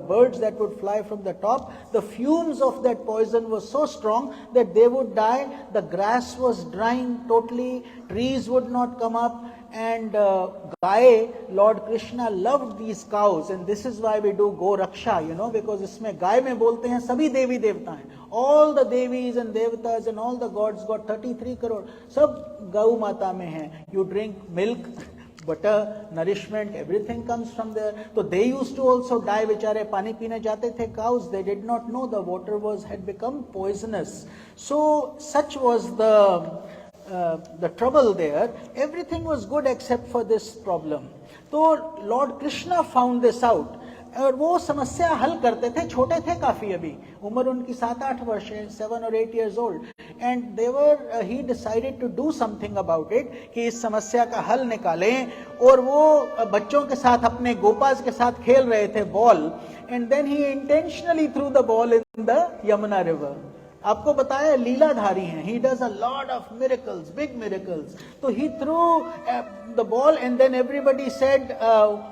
birds that would fly from the top, the fumes of that poison was so strong that they would die. The grass was drying totally, trees would not come up, and Gaye, Lord Krishna loved these cows, and this is why we do Go Raksha, you know, because इसमें गाय में बोलते हैं सभी देवी देवता हैं. All the devis and devatas and all the gods got 33 crore. सब गौ माता में हैं. You drink milk, butter, nourishment, everything comes from there. So they used to also die. बेचारे पानी पीने जाते थे cows. They did not know the water had become poisonous. So such was the trouble there. Everything was good except for this problem. तो Lord Krishna found this out. और वो समस्या हल करते थे. छोटे थे काफी, अभी उम्र उनकी 7-8 वर्ष है, 7 or 8 years old, and he decided to do something about it, कि इस समस्या का हल निकालें. और वो बच्चों के साथ, अपने गोपास के साथ खेल रहे थे ball, and then he intentionally threw the ball in the Yamuna river. आपको बताया लीलाधारी हैं. He does a lot of miracles, big miracles. So he threw the ball, and then everybody said,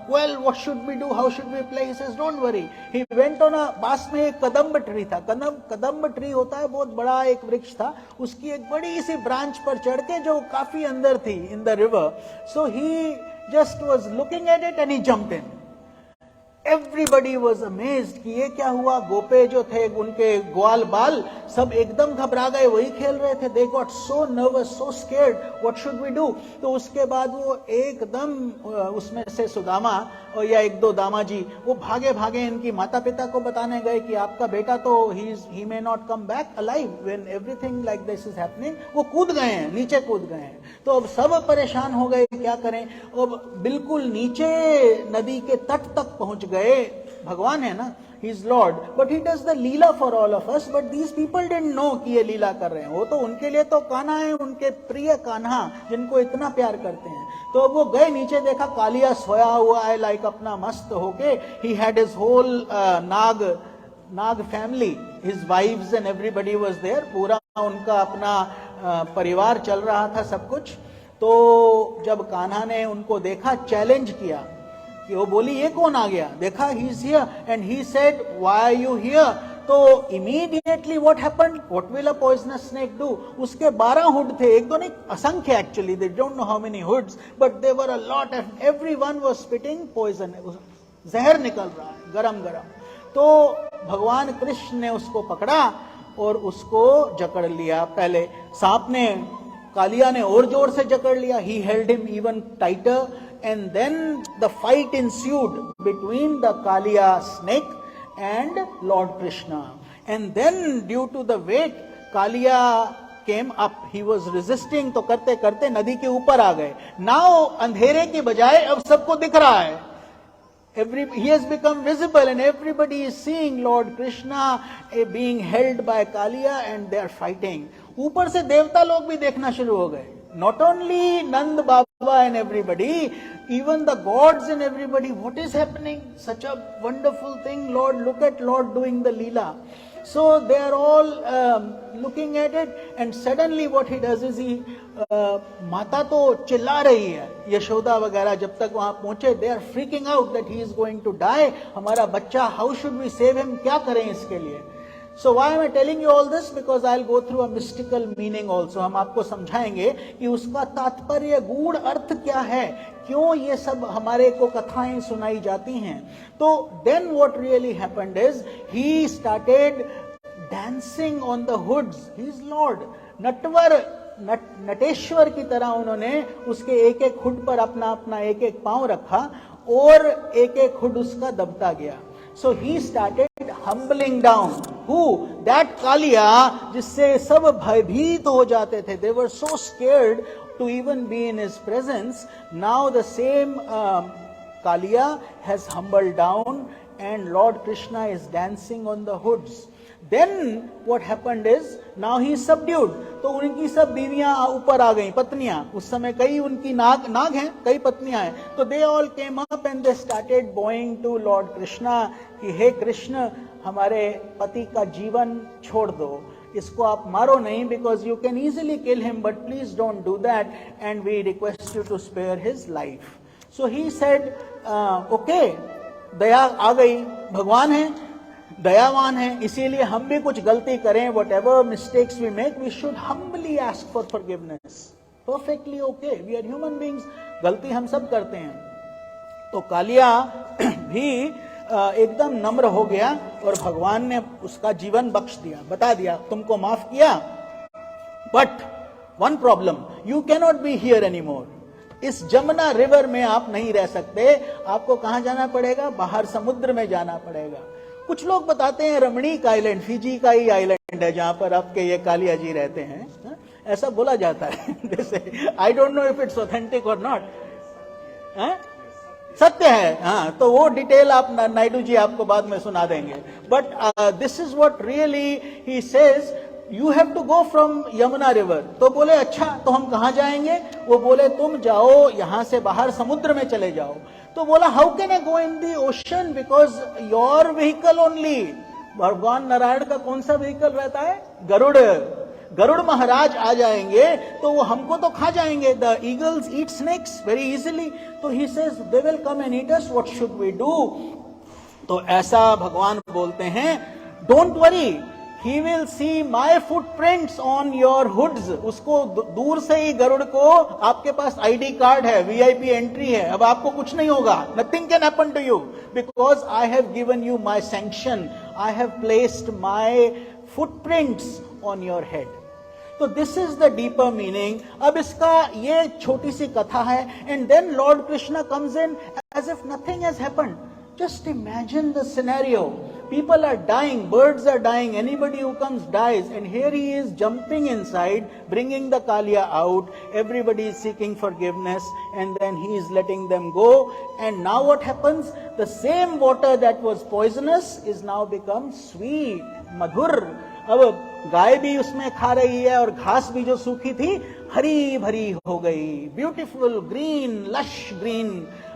well, what should we do? How should we play? He says, don't worry. He went on a, पास में एक कदम्ब tree था. कदम्ब tree होता है, बहुत बड़ा एक वृक्ष था. उसकी एक बड़ी सी ब्रांच पर चढ़ के, जो काफी अंदर थी in the river. So he just was looking at it and he jumped in. Everybody was amazed कि ये क्या हुआ. गोपे जो थे, उनके ग्वाल बाल सब एकदम घबरा गए, वही खेल रहे थे. They got so nervous, so scared. What should we do? तो उसके बाद वो एकदम उसमें से सुदामा और या 1-2 दामाजी वो भागे भागे इनकी माता पिता को बताने गए कि आपका बेटा तो he may not come back alive when everything like this is happening. वो कूद गए हैं, नीचे कूद गए हैं. तो अब सब परेशान हो गए, क्या करें. अब बिल्कुल नीचे नदी के तट तक पहुंच गए. भगवान है ना, he is Lord, but he does the Leela for all of us, but these people didn't know कि ये लीला कर रहे हैं. वो तो उनके लिए तो कान्हा है, उनके प्रिय कान्हा जिनको इतना प्यार करते हैं. तो अब वो गए नीचे, देखा कालिया सोया हुआ है, लाइक अपना मस्त होके. he had his whole Nag family, his wives and everybody was there. पूरा उनका अपना परिवार चल रहा था, सब कुछ. तो जब कान्हा ने उनको देखा, चैलेंज किया कि वो बोली ये कौन आ गया. देखा, he is here, and he said, why are you here? तो immediately what happened? What will a poisonous snake do? उसके 12 हुड थे, एक दो नहीं, असंख्य actually. They don't know how many hoods, but there were a lot, and everyone was spitting poison. जहर निकल रहा है, गरम गरम. तो भगवान कृष्ण ने उसको पकड़ा और उसको जकड़ लिया। पहले सांप ने, कालिया ने और जोर से जकड़ लिया, he held him even tighter, and then the fight ensued between the Kaliya snake and Lord Krishna. And then due to the weight, Kaliya came up. He was resisting, तो करते करते नदी के ऊपर आ गए। Now अंधेरे के बजाय अब सबको दिख रहा है। He has become visible and everybody is seeing Lord Krishna being held by Kaliya and they are fighting. ऊपर से देवता लोग भी देखना शुरू हो गए। Not only Nand Baba and everybody, even the gods and everybody, what is happening? Such a wonderful thing, Lord, look at Lord doing the Leela. So they are all looking at it and suddenly what he does is he, माता तो चिल्ला रही है, यशोदा वगैरह जब तक वहां पहुंचे, they are freaking out that he is going to die. हमारा बच्चा, how should we save him? क्या करें इसके लिए? So why am I telling you all this? Because I'll go through a mystical meaning also. हम आपको समझाएंगे कि उसका तात्पर्य, गूढ़ अर्थ क्या है, क्यों ये सब हमारे को कथाएं सुनाई जाती हैं। तो then what really happened is he started dancing on the hoods. He is Lord. Nateshwar की तरह उन्होंने उसके एक एक हुड पर अपना अपना एक एक पांव रखा और एक एक हुड उसका दबता गया। So he started humbling down. Who? That Kaliya, जिससे सब भयभीत हो जाते थे. They were so scared to even be in his presence. Now the same Kaliya has humbled down and Lord Krishna is dancing on the hoods. Then what happened is now he is subdued. तो उनकी सब बीवियां ऊपर आ गई, पत्नियां, उस समय कई उनकी नाग हैं, कई पत्नियां हैं, तो they all came up and they started bowing to Lord Krishna कि हे कृष्ण, हमारे पति का जीवन छोड़ दो, इसको आप मारो नहीं, because you can easily kill him, but please don't do that and we request you to spare his life. So he said, okay, दया आ गई, भगवान है, दयावान है, इसीलिए हम भी कुछ गलती करें, whatever mistakes we make, we should humbly ask for forgiveness. Perfectly okay, we are human beings, गलती हम सब करते हैं। तो कालिया भी एकदम नम्र हो गया और भगवान ने उसका जीवन बख्श दिया, बता दिया तुमको माफ किया, but one problem, you cannot be here anymore. इस जमुना रिवर में आप नहीं रह सकते, आपको कहां जाना पड़ेगा? बाहर समुद्र में जाना पड़ेगा। कुछ लोग बताते हैं रमणीक आइलैंड, फिजी का ही आइलैंड है जहां पर आपके ये कालिया जी रहते हैं, ऐसा बोला जाता है। जैसे I don't know if it's authentic और नॉट, सत्य है, हाँ, तो वो डिटेल आप नायडू जी आपको बाद में सुना देंगे। But this is what really he says, you have to go from Yamuna river. तो बोले अच्छा, तो हम कहां जाएंगे? वो बोले तुम जाओ यहां से बाहर समुद्र में चले जाओ। तो बोला how can I go in the ocean, because your vehicle only. भगवान नारायण का कौन सा व्हीकल रहता है? गरुड़। गरुड़ महाराज आ जाएंगे तो वो हमको तो खा जाएंगे। The eagles eat snakes very easily. तो he says they will come and eat us, what should we do? तो ऐसा भगवान बोलते हैं, don't worry, he will see my footprints on your hoods। उसको दूर से ही गरुड़ को, आपके पास आईडी कार्ड है, वीआईपी एंट्री है, अब आपको कुछ नहीं होगा, nothing can happen to you because I have given you my sanction, I have placed my footprints on your head। तो this is the deeper meaning. अब इसका ये छोटी सी कथा है, and then Lord Krishna comes in as if nothing has happened. Just imagine the scenario. People are dying, birds are dying, anybody who comes dies, and here he is jumping inside, bringing the Kaliya out, everybody is seeking forgiveness, and then he is letting them go. And now what happens? The same water that was poisonous is now become sweet, madhur. अब गाय भी उसमें खा रही है और घास भी जो सूखी थी हरी भरी हो गई, beautiful green, lush green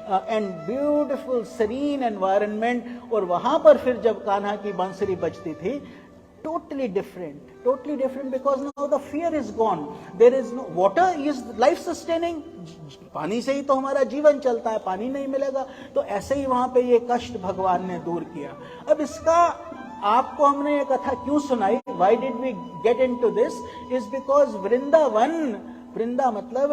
and beautiful serene environment. और वहां पर फिर जब कान्हा की बांसुरी बजती थी, totally different because now the fear is gone, there is no water is life sustaining, पानी से ही तो हमारा जीवन चलता है, पानी नहीं मिलेगा, तो ऐसे ही वहां पे ये कष्ट भगवान ने दूर किया। अब इसका आपको हमने ये कथा क्यों सुनाई, why did we get into this, is because Vrindavan, वृंदा मतलब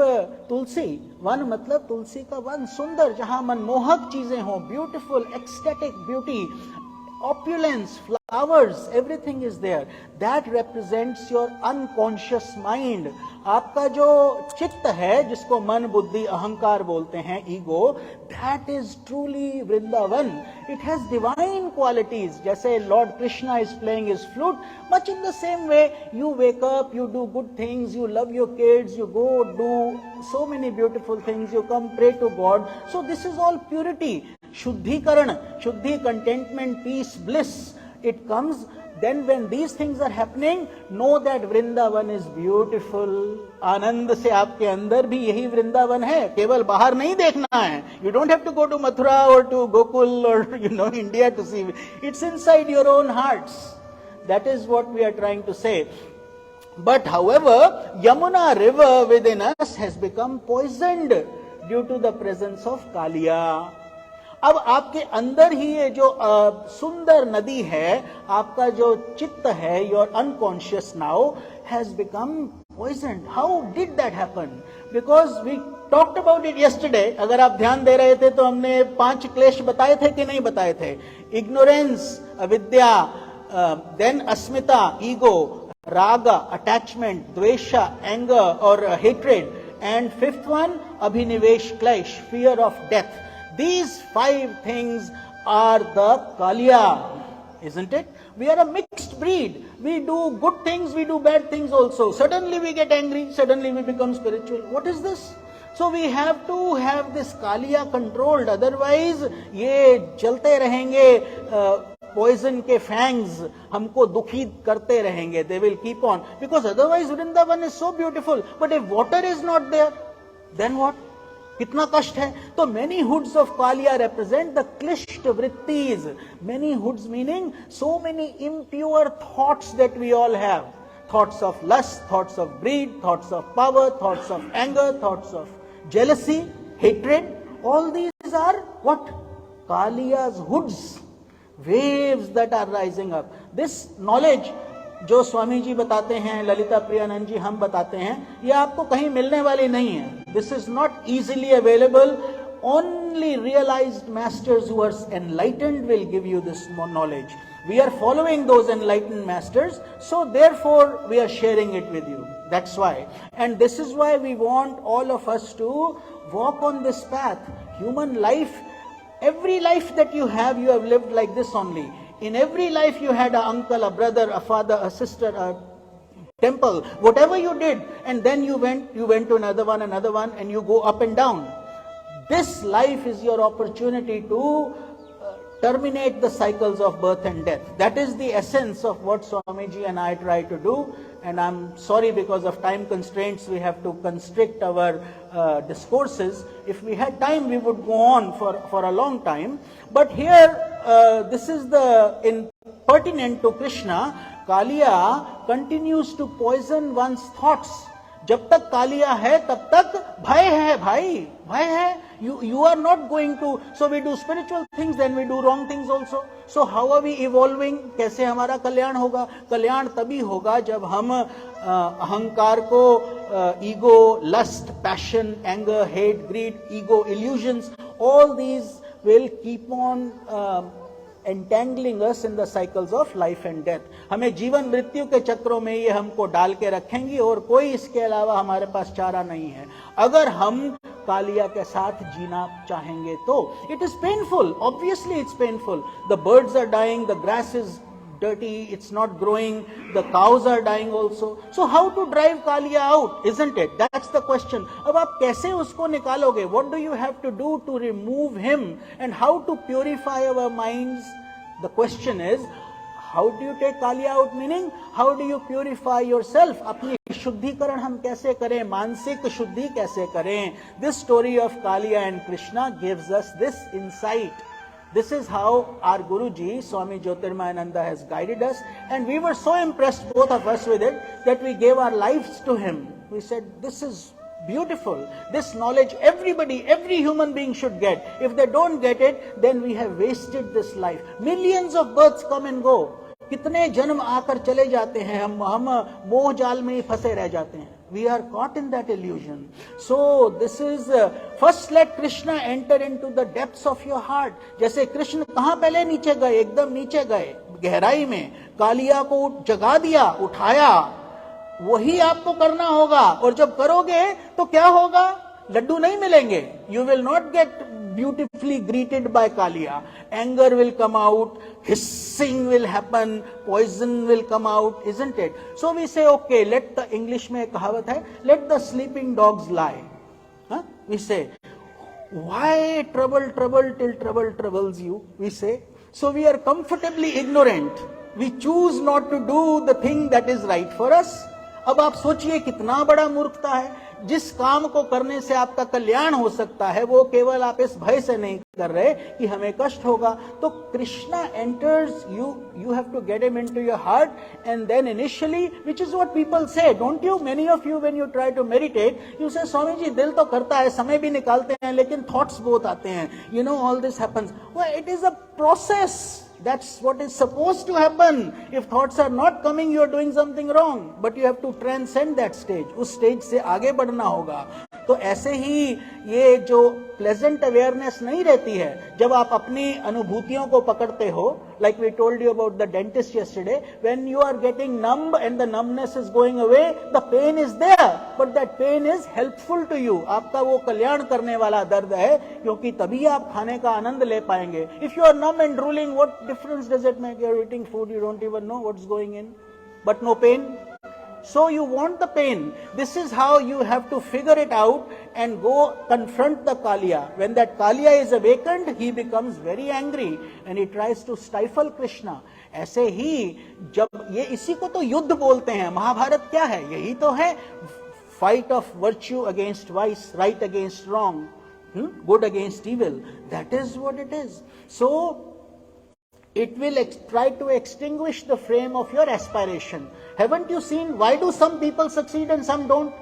तुलसी, वन मतलब तुलसी का वन, सुंदर, जहां मनमोहक चीजें हो, beautiful ecstatic beauty, opulence, flowers, everything is there. That represents your unconscious mind. आपका जो चित्त है, जिसको मन, बुद्धि, अहंकार बोलते हैं, ego, that is truly Vrindavan. It has divine qualities. जैसे Lord Krishna is playing his flute, much in the same way, you wake up, you do good things, you love your kids, you go do so many beautiful things, you come pray to God. So this is all purity. Shuddhikaran, Shuddhi, contentment, peace, bliss. It comes. Then when these things are happening, know that Vrindavan is beautiful. आनंद से आपके अंदर भी यही वृंदावन है, केवल बाहर नहीं देखना है. You don't have to go to Mathura or to Gokul or India to see. It's inside your own hearts. That is what we are trying to say. But however, Yamuna river within us has become poisoned due to the presence of Kaliya. अब आपके अंदर ही ये जो सुंदर नदी है, आपका जो चित्त है, your unconscious now has become poisoned. How did that happen? Because we talked about it yesterday. अगर आप ध्यान दे रहे थे तो हमने 5 क्लेश बताए थे कि नहीं बताए थे? Ignorance, avidya, then asmita, ego, raga, attachment, dvesha, anger or hatred, and 5th one, abhinivesh, clash, fear of death. These 5 things are the Kaliya, isn't it? We are a mixed breed. We do good things, we do bad things also. Suddenly we get angry, suddenly we become spiritual. What is this? So we have to have this Kaliya controlled. Otherwise, ये चलते रहेंगे, poison के fangs हमको दुखी करते रहेंगे. They will keep on. Because otherwise Vrindavan is so beautiful. But if water is not there, then what? कितना कष्ट है. तो many hoods of Kaliya represent the klisht vrittis. Many hoods meaning so many impure thoughts that we all have. Thoughts of lust, thoughts of greed, thoughts of power, thoughts of anger, thoughts of jealousy, hatred. All these are what? Kaliya's hoods. Waves that are rising up. This knowledge जो स्वामी जी बताते हैं, ललिता प्रियानंद जी हम बताते हैं, ये आपको कहीं मिलने वाली नहीं है. This is not easily available. Only realized masters who are enlightened will give you this knowledge. We are following those enlightened masters, so therefore we are sharing it with you. That's why. And this is why we want all of us to walk on this path. Human life, every life that you have lived like this only. In every life you had an uncle, a brother, a father, a sister, a temple, whatever you did, and then you went to another one, and you go up and down. This life is your opportunity to terminate the cycles of birth and death. That is the essence of what Swamiji and I try to do. And I'm sorry, because of time constraints, we have to constrict our discourses. If we had time, we would go on for a long time. But here, this is pertinent to Krishna. Kaliya continues to poison one's thoughts. जब तक कालिया है तब तक भय है भाई, भय है. You are not going to, so we do spiritual things, then we do wrong things also. So how are we evolving? कैसे हमारा कल्याण होगा? कल्याण तभी होगा जब हम अहंकार को, ego, lust, passion, anger, hate, greed, ego, illusions, all these will keep on entangling us in the cycles of life and death. हमें जीवन मृत्यु के चक्रों में ये हमको डाल के रखेंगी और कोई इसके अलावा हमारे पास चारा नहीं है. अगर हम कालिया के साथ जीना चाहेंगे तो. It is painful. Obviously it's painful. The birds are dying, the grass is dirty, it's not growing, the cows are dying also. So how to drive Kaliya out, isn't it? That's the question. अब आप कैसे उसको निकालोगे? What do you have to do to remove him? And how to purify our minds? The question is, how do you take Kaliya out? Meaning, how do you purify yourself? अपनी शुद्धिकरण हम कैसे करें? मानसिक शुद्धि कैसे करें? This story of Kaliya and Krishna gives us this insight. This is how our Guruji, Swami Jyotirmayananda, has guided us, and we were so impressed, both of us, with it, that we gave our lives to him. We said, this is beautiful. This knowledge everybody, every human being should get. If they don't get it, then we have wasted this life. Millions of births come and go. कितने जन्म आकर चले जाते हैं, हम मोह जाल में ही फंसे रह जाते हैं. We are caught in that illusion. So this is first let Krishna enter into the depths of your heart. जैसे कृष्ण कहाँ पहले नीचे गए, एकदम नीचे गए, गहराई में कालिया को जगा दिया, उठाया, वही आपको करना होगा। और जब करोगे तो क्या होगा? लड्डू नहीं मिलेंगे। You will not gate beautifully greeted by Kaliya. Anger will come out, hissing will happen, poison will come out, isn't it? So we say, okay, let the English में एक कहावत है, let the sleeping dogs lie. Huh? We say, why trouble till trouble troubles you? We say, so we are comfortably ignorant. We choose not to do the thing that is right for us. अब आप सोचिए कितना बड़ा मूर्खता है। जिस काम को करने से आपका कल्याण हो सकता है वो केवल आप इस भय से नहीं कर रहे कि हमें कष्ट होगा। तो Krishna enters you have to get him into your heart, and then initially, which is what people say, don't you? Many of you, when you try to meditate, you say, Swami ji दिल तो करता है, समय भी निकालते हैं, लेकिन thoughts बहुत आते हैं, you know, all this happens. Well, it is a process. That's what is supposed to happen. If thoughts are not coming, you are doing something wrong. But you have to transcend that stage. उस stage से आगे बढ़ना होगा। तो ऐसे ही ये जो pleasant awareness नहीं रहती है, जब आप अपनी अनुभूतियों को पकड़ते हो, like we told you about the dentist yesterday, when you are getting numb and the numbness is going away, the pain is there, but that pain is helpful to you. आपका वो कल्याण करने वाला दर्द है, क्योंकि तभी आप खाने का आनंद ले पाएंगे। If you are numb and drooling, what difference does it make? You are eating food, you don't even know what's going in, but no pain. So you want the pain. This is how you have to figure it out and go confront the Kaliya. When that Kaliya is awakened, he becomes very angry and he tries to stifle Krishna. ऐसे ही जब ये इसी को तो युद्ध बोलते हैं। महाभारत क्या है? यही तो है, fight of virtue against vice, right against wrong, good against evil. That is what it is. So it will try to extinguish the flame of your aspiration. Haven't you seen why do some people succeed and some don't?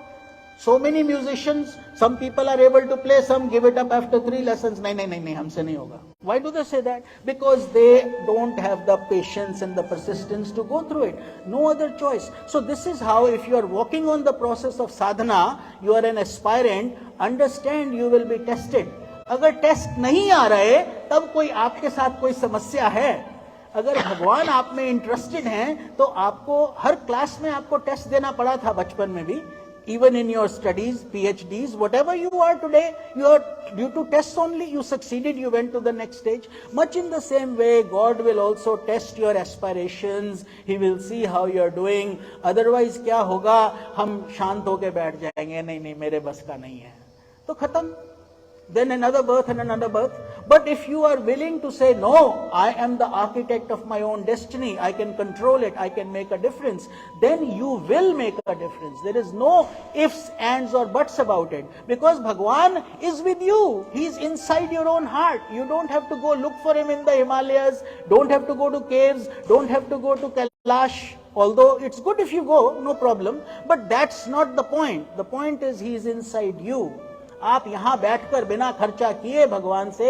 So many musicians, some people are able to play, some give it up after 3 lessons. नहीं, हमसे नहीं होगा. Why do they say that? Because they don't have the patience and the persistence to go through it. No other choice. So this is how, if you are walking on the process of sadhana, you are an aspirant, understand you will be tested. अगर test नहीं आ रहे तब कोई आपके साथ कोई समस्या है। अगर भगवान आप में इंटरेस्टेड हैं तो आपको हर क्लास में आपको टेस्ट देना पड़ा था बचपन में भी। Even in your studies, PhDs, whatever you are today, you are due to tests only. You succeeded, you went to the next stage. Much in the same way, God will also test your aspirations. He will see how you are doing. Otherwise, क्या होगा? हम शांत होके बैठ जाएंगे, नहीं मेरे बस का नहीं है, तो खत्म। Then another birth and another birth. But if you are willing to say, no, I am the architect of my own destiny, I can control it, I can make a difference, then you will make a difference. There is no ifs, ands or buts about it. Because Bhagwan is with you. He is inside your own heart. You don't have to go look for him in the Himalayas, don't have to go to caves, don't have to go to Kailash. Although it's good if you go, no problem. But that's not the point. The point is he is inside you. आप यहां बैठकर बिना खर्चा किए भगवान से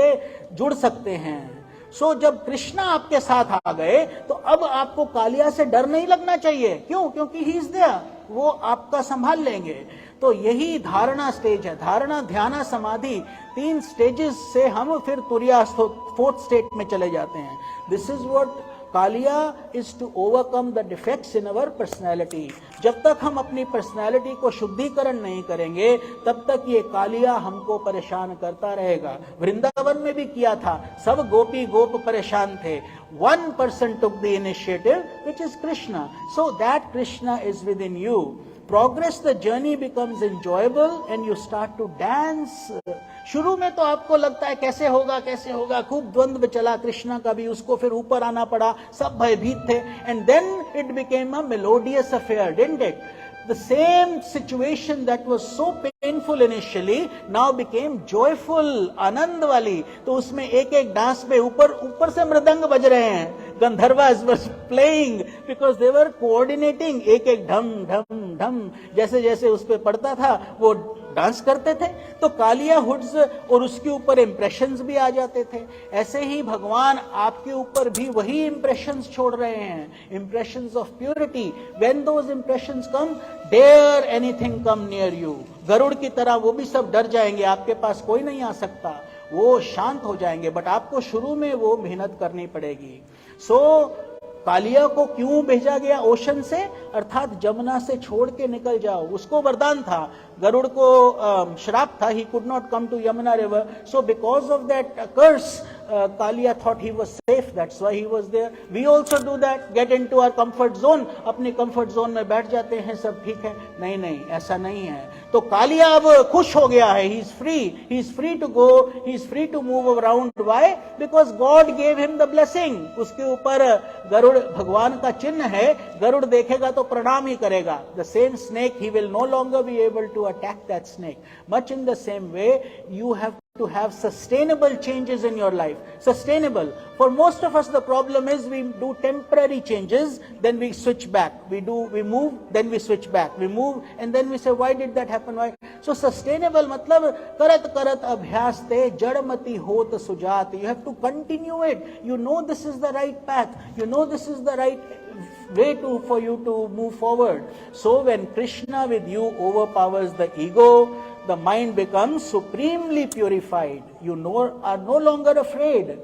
जुड़ सकते हैं। सो जब कृष्णा आपके साथ आ गए तो अब आपको कालिया से डर नहीं लगना चाहिए। क्यों? क्योंकि ही इज देयर, वो आपका संभाल लेंगे। तो यही धारणा स्टेज है। धारणा, ध्यान, समाधि, 3 स्टेजेस से हम फिर तुरिया 4th स्टेट में चले जाते हैं। This is what Kaliya is to overcome the defects in our personality. जब तक हम अपनी पर्सनैलिटी को शुद्धिकरण नहीं करेंगे तब तक ये कालिया हमको परेशान करता रहेगा। वृंदावन में भी किया था, सब गोपी गोप परेशान थे। 1 person took the initiative, which is Krishna. So that Krishna is within you. Progress the journey becomes enjoyable and you start to dance. शुरू में तो आपको लगता है कैसे होगा, खूब द्वंद्व चला कृष्णा का भी, उसको फिर ऊपर आना पड़ा, सब भयभीत थे। And then it became a melodious affair, didn't it? The same situation that was so painful initially now became joyful, आनंद वाली। तो उसमें एक डांस में ऊपर से मृदंग बज रहे हैं, Gandharvas was playing because they were coordinating, एक ढम ढम ढम जैसे जैसे उस पे पड़ता था वो डांस करते थे। तो कालिया हुड्स और उसके ऊपर इंप्रेशंस भी आ जाते थे। ऐसे ही भगवान आपके ऊपर भी वही इंप्रेशंस छोड़ रहे हैं, impressions of purity. When those impressions come, dare anything come near you. Garuda की तरह वो भी सब डर जाएंगे, आपके पास कोई नहीं आ सकता, वो शांत हो जाएंगे। बट आपको शुरू में वो मेहनत करनी पड़ेगी। सो कालिया को क्यों भेजा गया ओशन से, अर्थात जमुना से छोड़ के निकल जाओ, उसको वरदान था। गरुड़ को श्राप था, he could not come to Yamuna river, so because of that curse Kalia thought he was safe, that's why he was there. We also do that, get into our comfort zone, अपने comfort zone में बैठ जाते हैं, सब ठीक है। नहीं नहीं, ऐसा नहीं है। तो कालिया अब खुश हो गया है, he is free to go, he is free to move around. Why? Because God gave him the blessing. उसके ऊपर गरुड़ भगवान का चिन्ह है, गरुड़ देखेगा तो प्रणाम ही करेगा। The same snake, he will no longer be able to attack that snake. Much in the same way, you have to have sustainable changes in your life. Sustainable. For most of us, the problem is we do temporary changes, then we switch back. We move, then we switch back. We move, and then we say, why did that happen? Why? So sustainable matlab karat karat abhyas te jadmati hot sujat. You have to continue it. You know this is the right path. You know this is the right way for you to move forward. So when Krishna with you overpowers the ego, the mind becomes supremely purified. You are no longer afraid.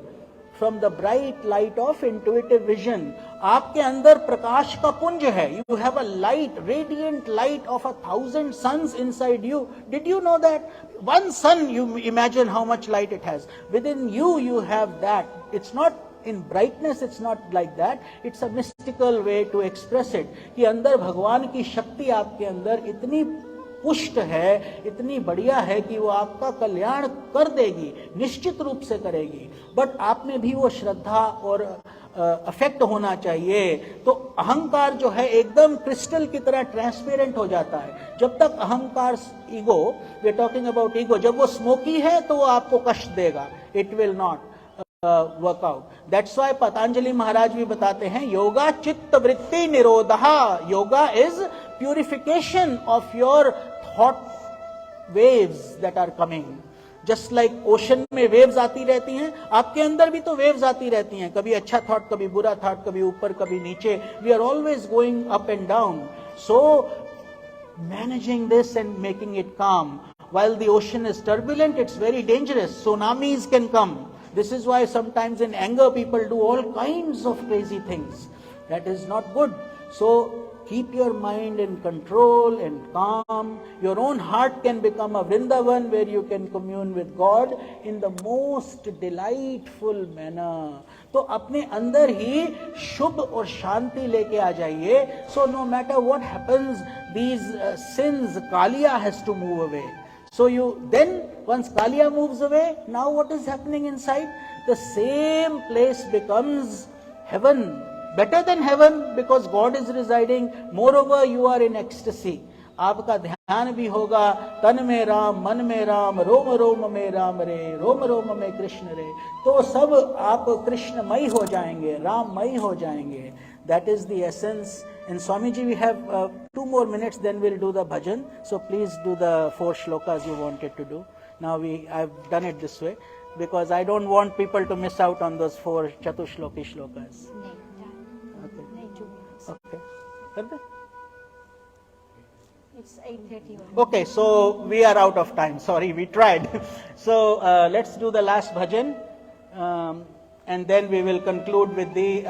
From the bright light of intuitive vision, आपके अंदर प्रकाश का पुंज है. You have a light, radiant light of 1,000 suns inside you. Did you know that? One sun, you imagine how much light it has. Within you, you have that. It's not in brightness, it's not like that. It's a mystical way to express it. कि अंदर भगवान की शक्ति आपके अंदर इतनी पुष्ट है, इतनी बढ़िया है कि वो आपका कल्याण कर देगी, निश्चित रूप से करेगी। बट आप में भी वो श्रद्धा और अफेक्ट होना चाहिए। तो अहंकार जो है एकदम क्रिस्टल की तरह ट्रांसपेरेंट हो जाता है। जब तक अहंकार, ego, we are talking about ego, जब वो स्मोकी है तो वो आपको कष्ट देगा। It will not work out. That's why Patanjali Maharaj भी बताते हैं, योगा चित्त वृत्ति निरोधः। Yoga is purification of your thought waves that are coming. Just like ocean में waves आती रहती हैं, आपके अंदर भी तो waves आती रहती हैं, कभी अच्छा thought, कभी बुरा thought, कभी ऊपर कभी नीचे. We are always going up and down. So managing this and making it calm. While the ocean is turbulent, it's very dangerous. Tsunamis can come. This is why sometimes in anger people do all kinds of crazy things. That is not good. So keep your mind in control and calm. Your own heart can become a Vrindavan where you can commune with God in the most delightful manner. तो अपने अंदर ही शुभ और शांति लेके आ जाइए. So no matter what happens, these sins, Kaliya has to move away. So then once Kaliya moves away, now what is happening inside? The same place becomes heaven. Better than heaven because God is residing. Moreover, you are in ecstasy. आपका ध्यान भी होगा तन में राम, मन में राम, रोम रोम में राम रे, रोम रोम में कृष्ण रे. तो सब आप कृष्णमय हो जाएंगे, राममय हो जाएंगे. That is the essence. And Swamiji, we have 2 more minutes, then we'll do the bhajan. So please do the 4 shlokas you wanted to do. Now I've done it this way because I don't want people to miss out on those 4 Chatushloki shlokas. Okay. It's 8:31. Okay, so we are out of time. Sorry, we tried. So let's do the last bhajan, and then we will conclude with the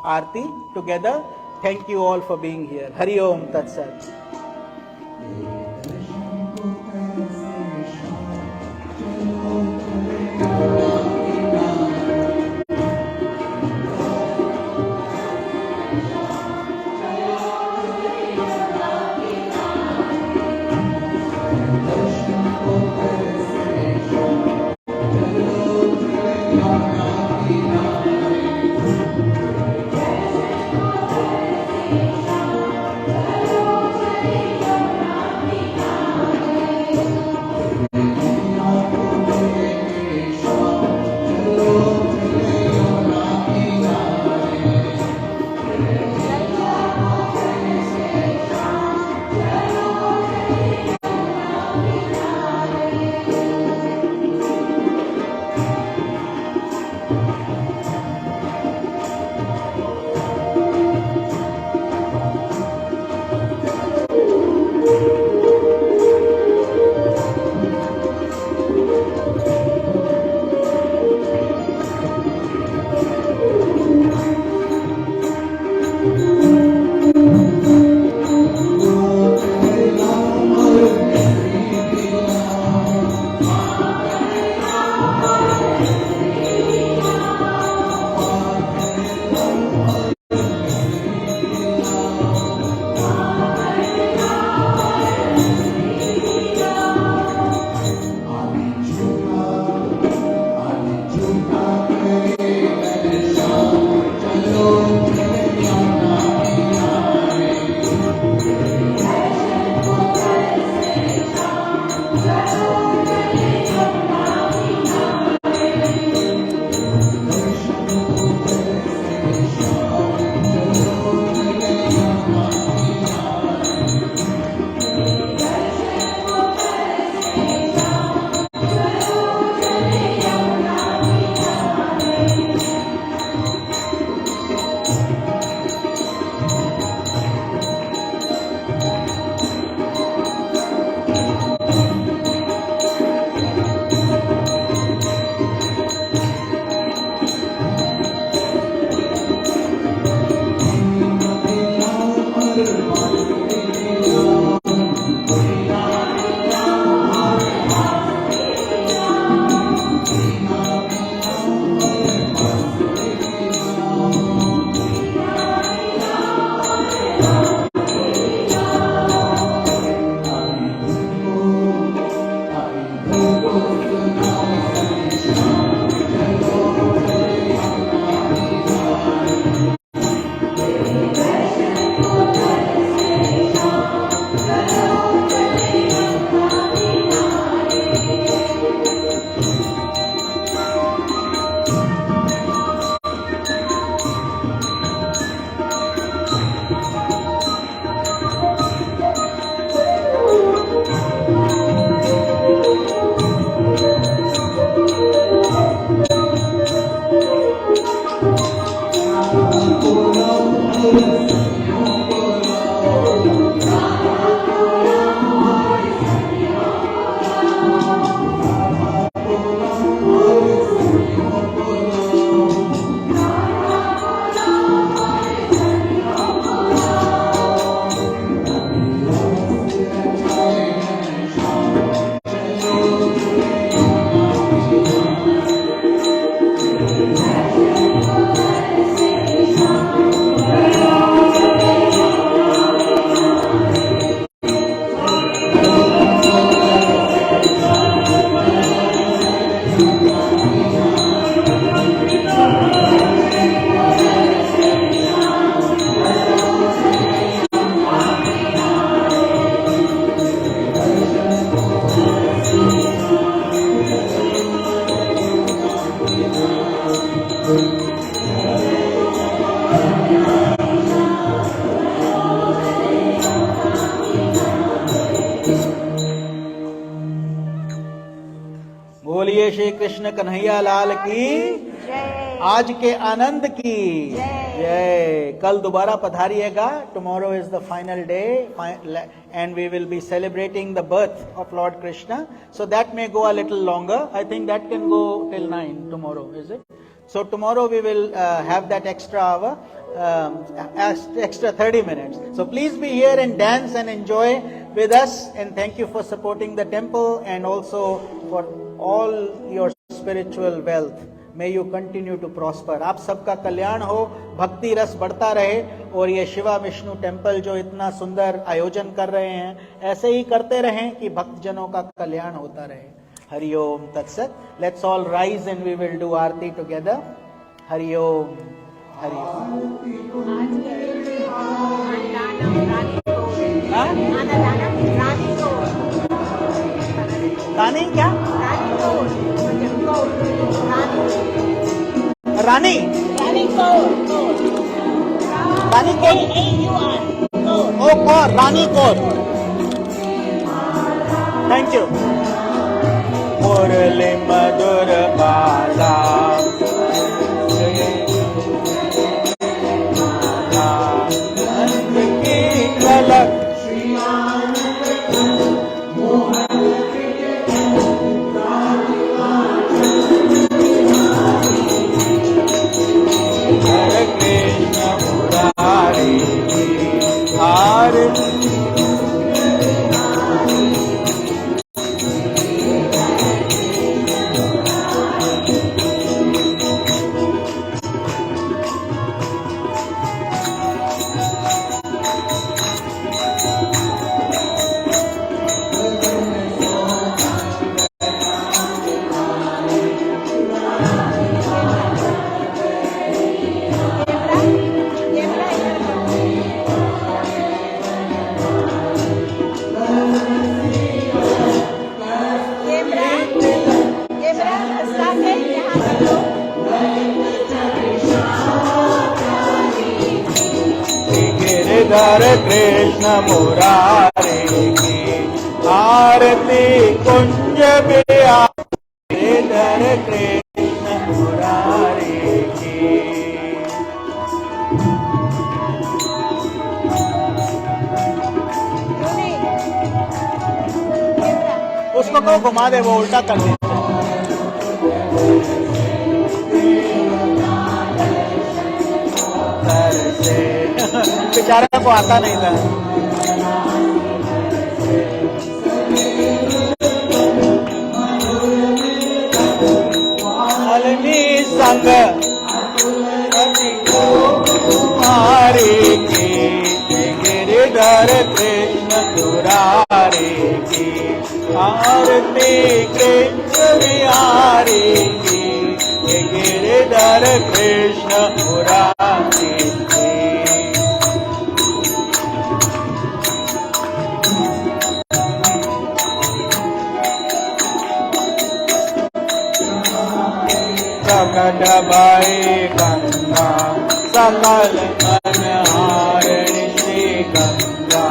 Aarti together. Thank you all for being here. Hari Om Tat Sat. बोलिए श्री कृष्ण कन्हैया लाल की जय। आज के आनंद की जय। कल दोबारा पधारिएगा। Tomorrow is the final day and we will be celebrating the birth of lord Krishna, so that may go a little longer. I think that can go till 9 tomorrow, is it? So tomorrow we will have that extra hour, extra 30 minutes. So please be here and dance and enjoy with us, and thank you for supporting the temple and also for all your spiritual wealth. May you continue to prosper. आप सबका कल्याण हो, भक्ति रस बढ़ता रहे, और ये Shiva Vishnu temple जो इतना सुंदर आयोजन कर रहे हैं ऐसे ही करते रहें कि भक्तजनों का कल्याण होता रहे. Hari Om Tat Sat. Let's all rise and we will do Aarti together. Hari Om. Hari Om. आज के दिन अन्नदानम रानी को, हाँ? अन्नदानम रानी को, रानी क्या? रानी को, रानी रानी को, रानी कौर. ओ कौर, रानी कौर. Thank you. मुरली मधुर बाला नंद की झलक हरे कृष्ण मुरारी आरती. हरे कृष्ण मुरारी की आरती कुंज बिहारी. हरे कृष्ण मुरारी की. उसको कहो घुमा दे, वो उल्टा कर दे. बेचारा को आता नहीं था. अलनी संग तुम्हारी की गिरिधर कृष्ण मुरारी की. आरती कृष्ण बिहारी की, ये गिरधर कृष्ण मुरारी की। प्रकट भई गंगा सकल मन हारिणी श्री गंगा,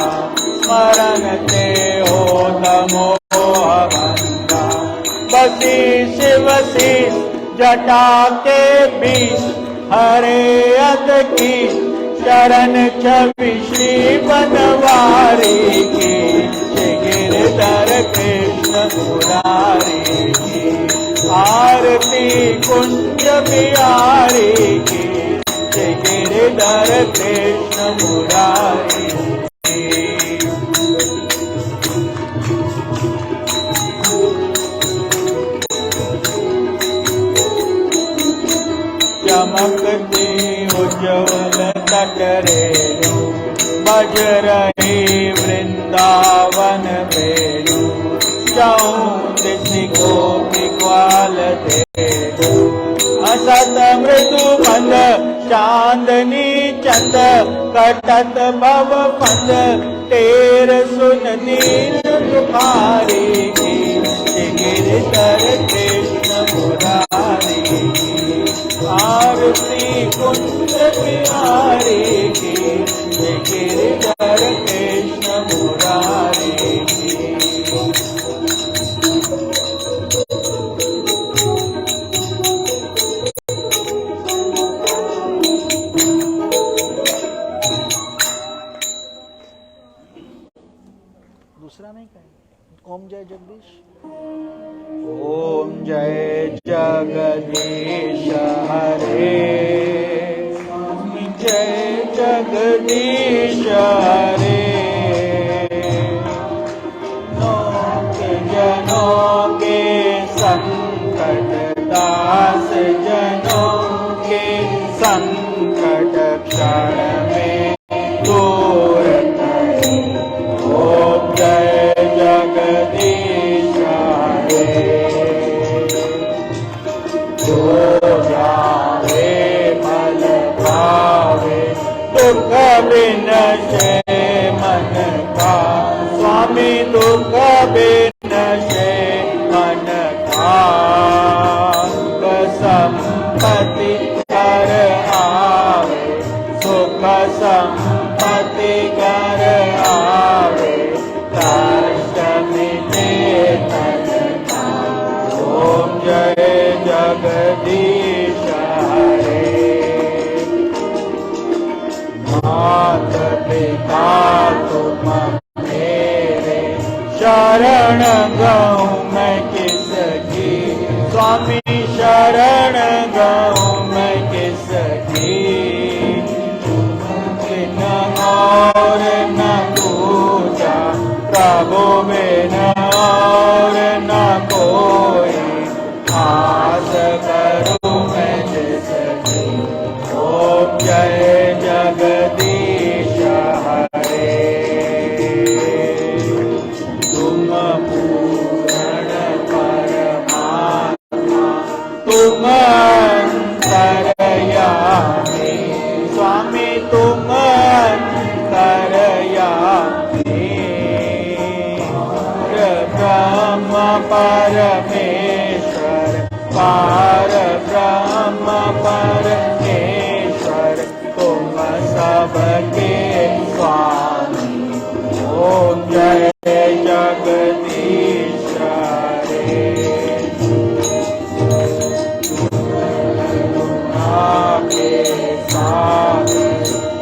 स्मरण ते होत मोह भंगा। बसी शिव शीश जटा के बीच, हरे अद की शरण छवि श्री बनवारी की, श्री गिरधर कृष्ण मुरारी की। आरती कुंज बिहारी की, श्री गिरधर कृष्ण मुरारी की। चमकती उज्ज्वल तटरेणु, बज रही वृंदावन बेणु। जाऊं दिशि गोपी ग्वाल धेनु, असत मृदु मंद चांदनी चंद। कटत भव पंद तेर सुन दीन दुखारी की, श्री गिरधर कृष्ण मुरारी की। आरती कुंज बिहारी की, श्री गिरधर कृष्ण मुरारी की। दूसरा नहीं कहें। ओम जय जगदीश। ओम जय जगदीश हरे, जय जगदीश हरे। लोक जनों के संकट, दास जनों के संकट क्षण में दूर करे। ओम जय जगदीश हरे। जो जावे फल पावे, दुख बिनशे मन का। स्वामी दुख बिनशे मन का। संपत्ति कर आवे, सुख संपत्ति कर आवे। कष्ट मिटे तन का। ओम जय जगदीश हरे। मात पिता तुम मेरे, शरण गहूँ मैं किसकी। स्वामी शरण गहूँ मैं किसकी। बिन और न पूजा, प्रभु बिन और न कोई। आस करूँ मैं जिसकी। ओम जय जगदीश हरे। तुम पूर्ण परमात्मा, तुम अंतर्यामी। स्वामी तुम अंतर्यामी। ब्रह्म परमेश्वर, पार ब्रह्म परमेश्वर। तुम सबके स्वामी। ओम जय जगदीश हरे। आपके साथ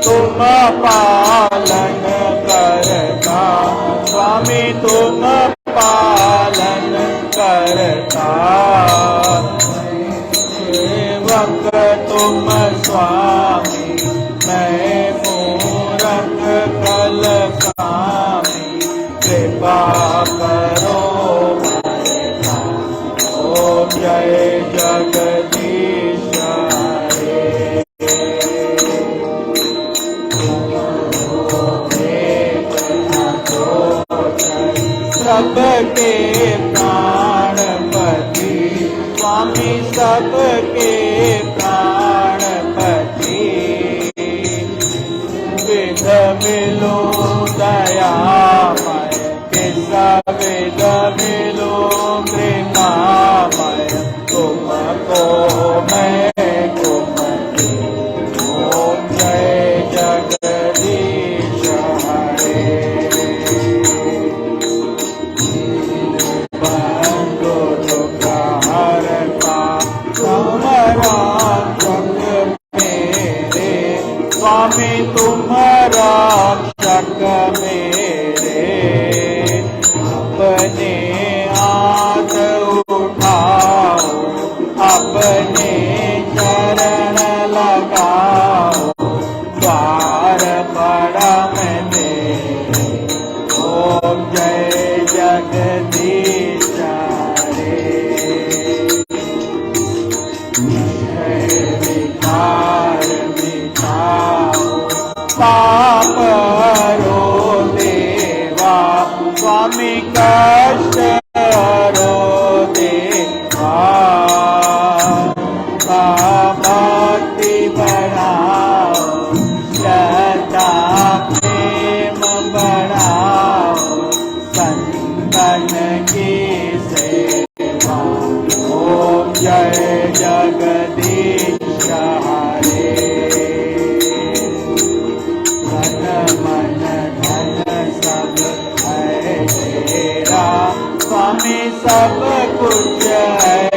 तुम पालन करता। स्वामी तुम पालन करता। सेवक तुम स्वामी, मैं मूरख कल कामी। कृपा करो मेरा। ओम जय जगदीश हरे। सबके सबके प्राणपति विध मिलो दयामय विद मिलो कृपामय तुमको मैं कुमति ओम जय जगदीश हरे बंधु दुख हरता तुम्हारा रक्षक मेरे स्वामी तुम्हारा रक्षक मेरे अपने हाथ उठाओ अपने चरण लगाओ द्वार बड़ा मैं तेरे ओम जय जगदीश हरे जय विकार मिटाओ पाप हरो देवा स्वामी कष्ट हरो देवा भक्ति बढ़ाओ श्रद्धा प्रेम बढ़ाओ संतन की सेवा ओम जय जगदीश हरे मन मन धन सब है तेरा स्वामी सब कुछ है